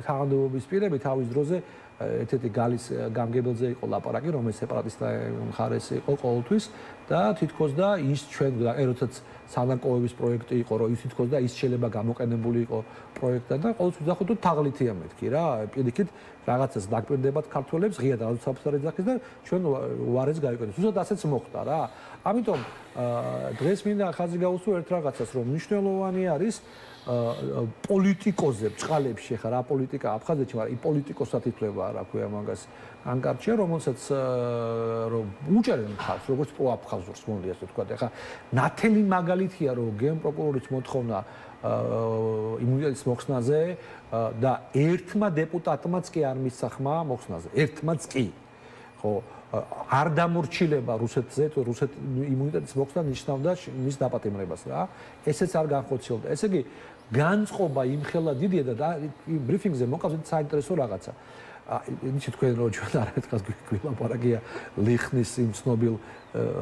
თანამდებობის პირები თავის დროზე ერთ-ერთი გალის გამგებელზე იყო ლაპარაკი რომელიც სეპარატისტთა მხარეს იყო ყოველთვის და თითქოს და ის ჩვენ როდესაც სანაკოების პროექტი იყო რომ ის თითქოს და ის შეიძლება გამოყენებული იყო პროექტად და ყოველთვის ვიძახოთ რომ თაღლითია მეთქი რა პირიქით რაღაცას დაგვირდებათ ქართველებს ღია და საფსარი ძახის და ჩვენ უარეს გაიგონეს უბრალოდ ასეც მოხდა რა ამიტომ დღეს მინდა ხაზი გაუსვრო ერთ რაღაცას რომ მნიშვნელოვანი არის პოლიტიკოზე ბჭყალებში ხა რა პოლიტიკა აფხაზეთში მაგრამ ის პოლიტიკოსად ითვლება რა ქვია მაგას ანკარჩია რომელსაც რომ უჭერენ ხალხს როგორც პროაფხაზურს მომდი ასე ვთქვა ეხა ნათელი მაგალითია რომ გენპროკურორის მოთხოვნა იმუნიტეტის მოხსნაზე და ერთმა დეპუტატმაც კი არ მისახმა მოხსნაზე ერთმაც კი ხო არ დამორჩილება რუსეთზე თუ რუსეთ იმუნიტეტის მოხსნა ნიშნავდა მის დაპატიმრებას რა ესეც არ განხორციელდა ესე იგი განწყობა იმხელა დიდია და ბრიფინგზე მოკავთ საინტერესო რაღაცა იცით თქვენ რომ ჩვენ არაერთხელ გვილაპარაკია ლიხნის იმ ცნობილ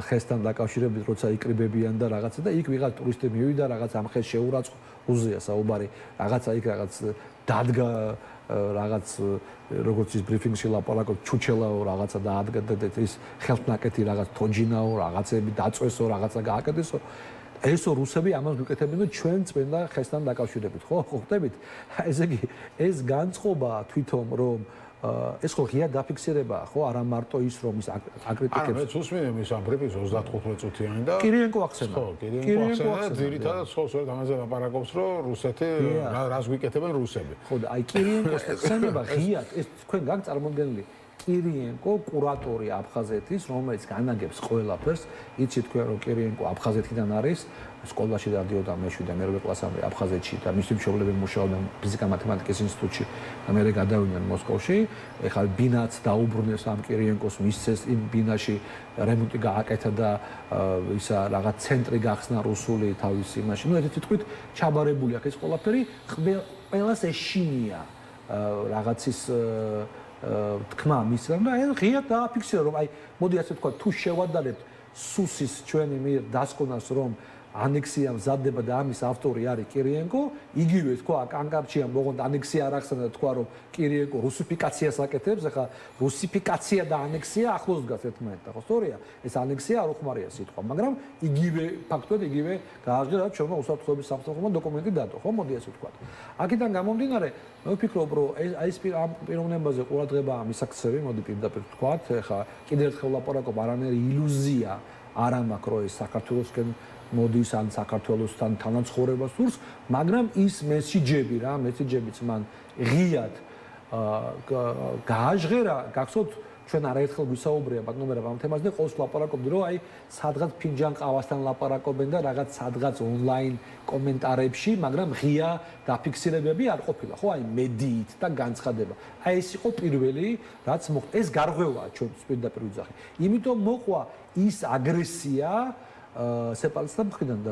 ხესთან დაკავშირებით როცა იკრიბებიან და რაღაცა და იქ ვიღაც ტურისტი მივიდა რაღაც ამ ხეს შეურაცხო უზია საუბარი რაღაცა იქ რაღაც დადგა რაღაც როგორც ის ბრიფინგში ლაპარაკობ ჩუჩელაო რაღაცა დაადგა და ის ხელთნაკეთი რაღაც თოჯინაო რაღაცები დაწვესო რაღაცა გააკეთესო ესო რუსები ამას გვიკეთებენ და ჩვენ წვენდა ხესთან დაკავშირებით ხო ხვდებით ესე იგი ეს განწყობა თვითონ რომ ეს ხო ღია დაფიქსირებაა ხო არა მარტო ის რომ ის აკრიტიკებს მე ცუსმინე მის ამ ბრიფინგს 35 წუთიანი და კირიენკო ახსენა ხო კირიენკო ახსენა ძირითადად სწორედ ამაზე ლაპარაკობს რომ რუსეთი რას გვიკეთებენ რუსები ხო და აი კირიენკოს ახსენება ღიად ეს თქვენ გაგ წარმოგდგენილი კირიენკო კურატორი აფხაზეთის რომელიც განაგებს ყველაფერს იცით თქვენ რომ კირიენკო აფხაზეთიდან არის სკოლაში დადიოდა მე-7 და მე-8 კლასამდე აფხაზეთში და მისი მშობლები მუშაობდნენ ფიზიკა-მათემატიკის ინსტიტუტში და მე გადავიდნენ მოსკოვში ეხლა ბინაც დაუბრუნეს ამ კირიენკოს მისცეს იმ ბინაში რემონტი გააკეთა და ისა რაღაც ცენტრი გახსნა რუსული თავის იმაში ნუ ერთი თქმით ჩაბარებული აქ ეს ყველაფერი ყველას ეშინია რაღაცის თქმა მისცემ და აი ღიად დააფიქსირა რომ აი მოდი ასე ვთქვა თუ შევადარებთ სუსის ჩვენი მიერ დასკვნას რომ ანექსია მზადდება და ამის ავტორი არის კირიენკო იგივე თქვა კანკარჩიამ ოღონდ ანექსია არ ახსნა და თქვა რომ კირიენკო რუსიფიკაციას აკეთებს ახლა რუსიფიკაცია და ანექსია ახლოს დგას ერთმანეთთან ხო სწორია ეს ანექსია არ უხმარია სიტყვა მაგრამ იგივე ფაქტობრივად იგივე გააჟღერა ჩვენმა უსაფრთხოების სამსახურმა დოკუმენტი დადო ხო მოდი ასე ვთქვა აქედან გამომდინარე მე ვფიქრობ რომ ეს ამ პიროვნებაზე ყურადღება მისაქცევი მოდი პირდაპირ ვთქვა ახლა კიდევ ერთხელ ლაპარაკობ არანაირი ილუზია არ მაქვს რომ ეს საქართველოსკენ მოდის ან საქართველოსთან თანაცხოვრებას სურს, მაგრამ ის მესიჯები რა, მესიჯებიც მან ღიად გააჟღერა, გახსოვთ ჩვენ არაერთხელ ვისაუბრია ბატონო ამ თემაზე და ყოველს ლაპარაკობდი რომ აი სადღაც ფინჯან ყავასთან ლაპარაკობენ და რაღაც სადღაც ონლაინ კომენტარებში, მაგრამ ღია დაფიქსირებები არ ყოფილა, ხო აი მედიით და განცხადება. აი ეს იყო პირველი, რაც მოხდა. ეს გარღვევაა ჩვენ პირდაპირ ვიძახი. იმიტომ მოყვა ის აგრესია სეპარატისტთა მხრიდან და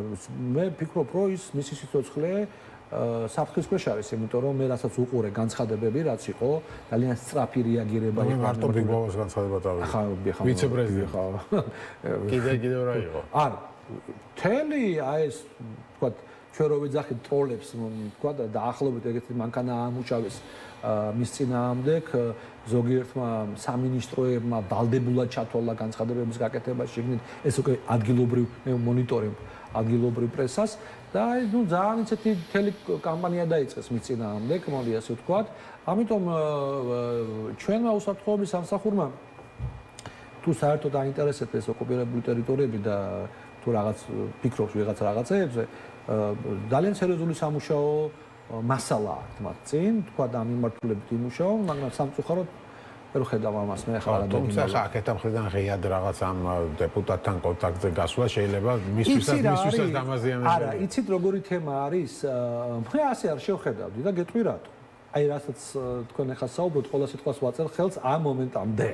მე ვფიქრობ რომ ის მისი სიცოცხლე საფრთხის ქვეშ არის, იმიტომ რომ მე რასაც უყურე განცხადებები, რაც იყო ძალიან სწრაფი რეაგირება იყო. მარტო ბიგბოვას განცხადება დავიღე. ხა ვიცე-პრეზიდენტი ხა. კიდევ რა იყო? არ თელი აი ეს თქვა ჩვენ რო ვეძახით ტროლებს, თქვა და დაახლოებით ეგეთი მანქანა ამუშავეს მის წინააღმდეგ ზოგიერთმა სამინისტროებმა ვალდებულად ჩათვალა განცხადებების გაკეთება შეგნით ეს უკვე ადგილობრივ მონიტორინგ ადგილობრივ პრესას და ნუ ძალიან ისეთი მთელი კამპანია დაიწყეს მის წინააღმდეგ, მოდი ასე ვთქვათ. ამიტომ ჩვენმა უსაფრთხოების სამსახურმა თუ საერთოდ აინტერესებს ეს ოკუპირებული ტერიტორიები და თუ რაღაც ფიქრობს ვიღაც რაღაცეებზე, ძალიან სერიოზული სამუშაო მასალაა თმათ წინ, თქვა და ამ მიმართულებით იმუშაო, მაგრამ სამწუხაროდ ვერ ხედავ ამას მე ახლა რა თუმცა ხა აქეთა მხრიდან ღიად რაღაც ამ დეპუტატთან კონტაქტზე გასვლა შეიძლება მისვისაც დამაზიანებელი. არა, იცით როგორი თემა არის? მე ასე არ შევხედავდი და გეტყვი რატო. აი რასაც თქვენ ახლა საუბრობთ, ყველა სიტყვას ვაწერ ხელს ამ მომენტამდე.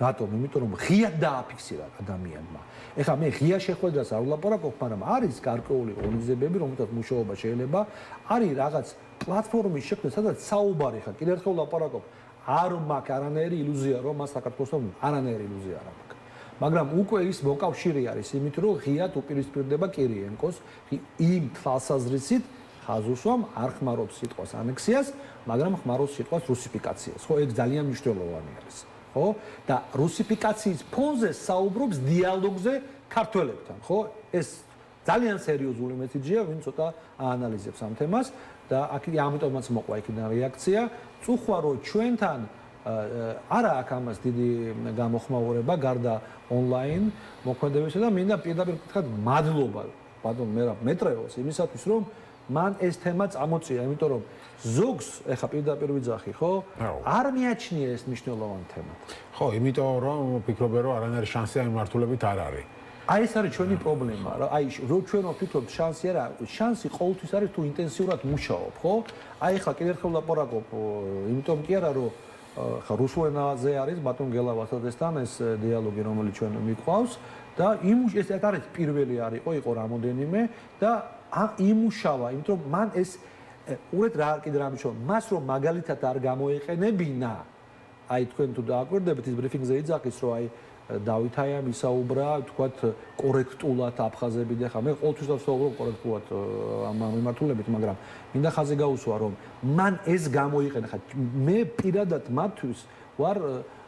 რატომ? იმიტომ რომ ღიად დააფიქსირა ადამიანმა. ეხლა მე ღია შეხვედრას არ ვლაპარაკობ, მაგრამ არის გარკვეული ორგანიზებები, რომელთაც მუშაობა შეიძლება, არის რაღაც პლატფორმის შექმნა, სადაც საუბარი ხა, კიდევ ერთხელ ვლაპარაკობ, არ მაქვს არანაირი ილუზია, რომ მას საქართველოსთან არანაირი ილუზია არ მაქვს. მაგრამ უკვე ის მოკავშირე არის იმით, რომ ღიად უპირისპირდება კირიენკოს იმ თვალსაზრისით, ხაზუსვამ არ ხმარობს სიტყვას ანექსიას, მაგრამ ხმარობს სიტყვას რუსიფიკაციას. ხო, ეგ ძალიან მნიშვნელოვანი არის. ხო? და რუსიფიკაციის ფონზე საუბრობს დიალოგზე ქართველებთან, ხო? ეს ძალიან სერიოზული მესიჯია, ვინ ცოტა აანალიზებს ამ თემას და ამიტომაც მოყვა იქიდან რეაქცია. წუხვა რომ ჩვენთან არა აქვს ამას დიდი გამოხმაურება გარდა ონლაინ მოქმედებისა და მინდა პირდაპირ ვკითხოთ მადლობა ბატონ მეტრეოს იმისათვის რომ მან ეს თემა წამოწია, იმიტომ რომ ზოგს ეხა პირდაპირ ვიძახი, ხო? არ მიაჩნია ეს მნიშვნელოვანი თემა. ხო, იმიტომ რომ ვფიქრობ რომ არანაირი შანსი ამ მართულებით არ არის. აი ეს არის ჩვენი პრობლემა, რა. აი რო ჩვენ ვფიქრობთ შანსი არა, შანსი ყოველთვის არის თუ ინტენსიურად მუშაობ, ხო? აი ხა კიდევ ერთხელ ვლაპარაკობ, იმიტომ კი არა რომ ხა რუსულ ენაზე არის ბატონ გელავასთან ეს დიალოგი რომელიც ჩვენ მიყვავს და ეს არის პირველი იყო რამოდენიმე და იმუშავა, იმიტომ რომ მან ეს უბრალოდ რა კიდე რა მიშო, მას რომ მაგალითად არ გამოეყენებინა. აი თქვენ თუ დააკვირდებით ის ბრიფინგზე იძახის რომ აი დავით აიამ ისაუბრა, თქვათ კორექტულად აფხაზები და ხა მე ყოველთვის დავსაუბრობ კორექტულად ამ მიმართულებით, მაგრამ მინდა ხაზი გაუსვა რომ მან ეს გამოიყენა. ხა მე პირადად მათთვის ვარ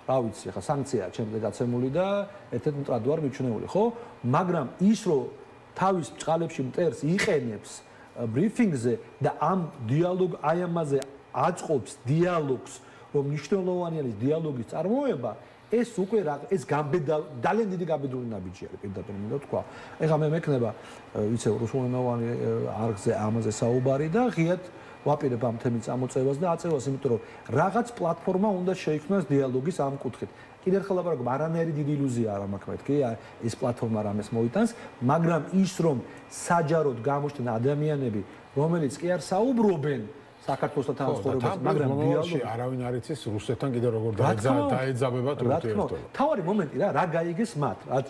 რა ვიცი, ხა სანქცია ჩემზე გაცემული და ერთ-ერთ მტრად ვარ მიჩნეული, ხო? მაგრამ ის რომ თავის წყალებში მტერს იყენებს ბრიფინგზე და ამ დიალოგ აი ამაზე აწყობს დიალოგს, რომ მნიშვნელოვანი არის დიალოგის წარმოება, ეს უკვე ეს ძალიან დიდი გაბედული ნაბიჯი არის პირდაპირ მინდა თქვა. ეხლა მე მექნება ვიცე რუსულენოვანი არხზე ამაზე საუბარი და ღიად ვაპირებ ამ თემის წამოწევას და აწევას, იმიტომ რომ რაღაც პლატფორმა უნდა შეიქმნას დიალოგის ამ კუთხით. კიდევ ერთხელ ვაპარაკობ, არანაირი დიდი ილუზია არ მაქვს მეთქი, ეს პლატფორმა რამეს მოიტანს, მაგრამ ის რომ საჯაროდ გამოჩნდნენ ადამიანები, რომელიც კი არ საუბრობენ საქართველოსთან თანაცხოვრებას, მაგრამ დიალოგი არავინ არ იცის რუსეთთან კიდე როგორ დაეძაბება ურთიერთობა. თავარი მომენტი რა გაიგეს მათ, რაც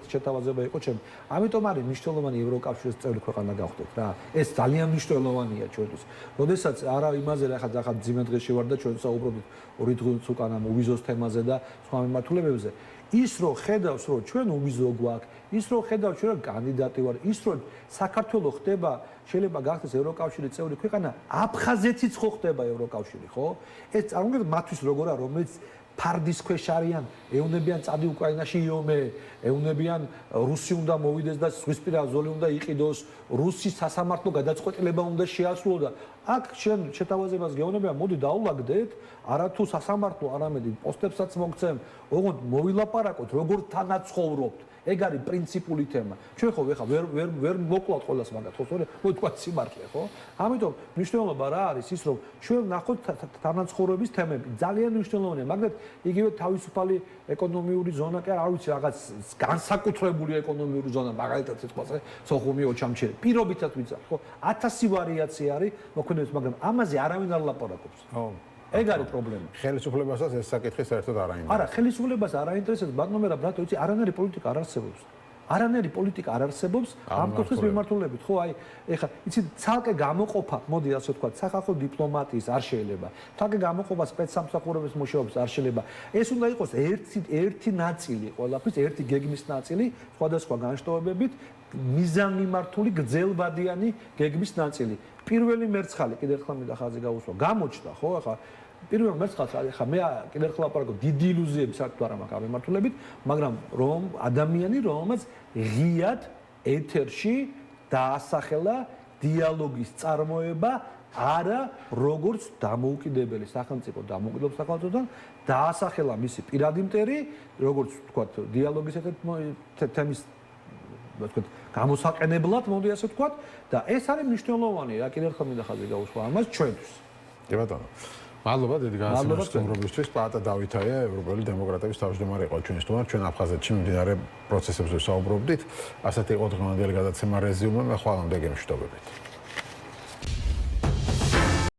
შეთავაზება იყო ჩემ. ამიტომ არის მნიშვნელოვანი ევროკავშირის წევრი ქვეყანა გავხდეთ რა. ეს ძალიან მნიშვნელოვანია ჩვენთვის. როდესაც არა იმაზე რა ხა ძიმე დღეში ვარ და ჩვენ საუბრობთ 2 დღის უკან ამ უვიზოს თემაზე და სხვა მიმართულებებზე. ის რომ ხედავს რომ ჩვენ უვიზო გვაქვს, ის რომ ხედავს ჩვენ კანდიდატი ვარ, ის რომ საქართველოს ხდება შეიძლება გახდეს ევროკავშირის წევრი ქვეყანა, აფხაზეთიც ხო ხდება ევროკავშირი, ხო? ეს წარმოგიდგენთ მათთვის როგორ არის, რომელიც ფარდის ქვეშ არიან, ეუნებიან წადი უკრაინაში იომე, ეუნებიან რუსი უნდა მოვიდეს და ზღვისპირა ზოლი უნდა იყიდოს, რუსის სასამართლო გადაწყვეტილება უნდა შეასრულო და აქ შეთავაზებას გეუბნებიან, მოდი დაულაგდეთ, არათუ სასამართლო, არამედ პოსტებსაც მოგცემ, ოღონდ მოვილაპარაკოთ, როგორ თანაცხოვრობთ. ეგ არის პრინციპული თემა. ჩვენ ხო ეხა ვერ მოკლავთ ყველას მაგათ, ხო, თქვა სიმართლე, ხო? ამიტომ მნიშვნელობა რა არის ის, რომ ჩვენ ნახოთ თანაცხოვრების თემები. ძალიან მნიშვნელოვანია, მაგრამ იგივე თავისუფალი ეკონომიური ზონა კი არ ვიცი, რაღაც განსაკუთრებული ეკონომიური ზონა, მაგალითად სიტყვაზე, სოხუმი ოჩამჩერი. პირობითად ვიცახ, ხო? 1000 ვარიაცია არის მოქმედების, მაგრამ ამაზე არავინ არ ლაპარაკობს. ხო. ეგ არის პრობლემა. ხელისუფლებასაც ეს საკითხი საერთოდ არ აინტერესებს. არა, ხელისუფლებას არ აინტერესებს, ბატონო, მე რა ბრატო, იცი, არანაირი პოლიტიკა არ არსებობს. არანაირი პოლიტიკა არ არსებობს ამ კუთხის მიმართულებით. ხო, აი, ეხლა იცით, ცალკე გამოყოფა, მოდი ასე ვთქვათ, სახალხო დიპლომატიის არ შეიძლება. ცალკე გამოყოფა სპეცსამსახურების მუშაობის არ შეიძლება. ეს უნდა იყოს ერთი ნაწილი, ყველაფრის ერთი გეგმის ნაწილი, სხვადასხვა განშტოებებით, მიზანმიმართული გრძელვადიანი გეგმის ნაწილი. პირველი მერცხალი კიდევ ერთხელ მინდა ხაზი გაუსვა. გამოჩნდა, ხო, ახლა პირველ მერცხალს ახლა მე კიდევ ერთხელ ვაპარაკო დიდი ილუზიები საერთოდ არ მაქვს ამ მიმართულებით, მაგრამ რომ ადამიანი რომელმაც ღიად ეთერში დაასახელა დიალოგის წარმოება არა როგორც დამოუკიდებელი სახელმწიფო დამოუკიდებელ სახელმწიფოდან დაასახელა მისი პირადი მტერი როგორც ვთქვათ დიალოგის ერთ თემის ვთქვათ გამოსაყენებლად მოდი ასე ვთქვათ და ეს არის მნიშვნელოვანი რა კიდევ ერთხელ მინდა ხაზი გაუსვა ამას ჩვენთვის. კი ბატონო. მადლობა დიდი განსაკუთრებით სტუმრობისთვის. პაატა დავითაია, ევროპელი დემოკრატების თავმჯდომარე იყო ჩვენი სტუმარი. ჩვენ აფხაზეთში მიმდინარე პროცესებზე საუბრობდით. ასეთი იყო დღევანდელი გადაცემა რეზიუმე. მე ხვალამდე გემშვიდობებით.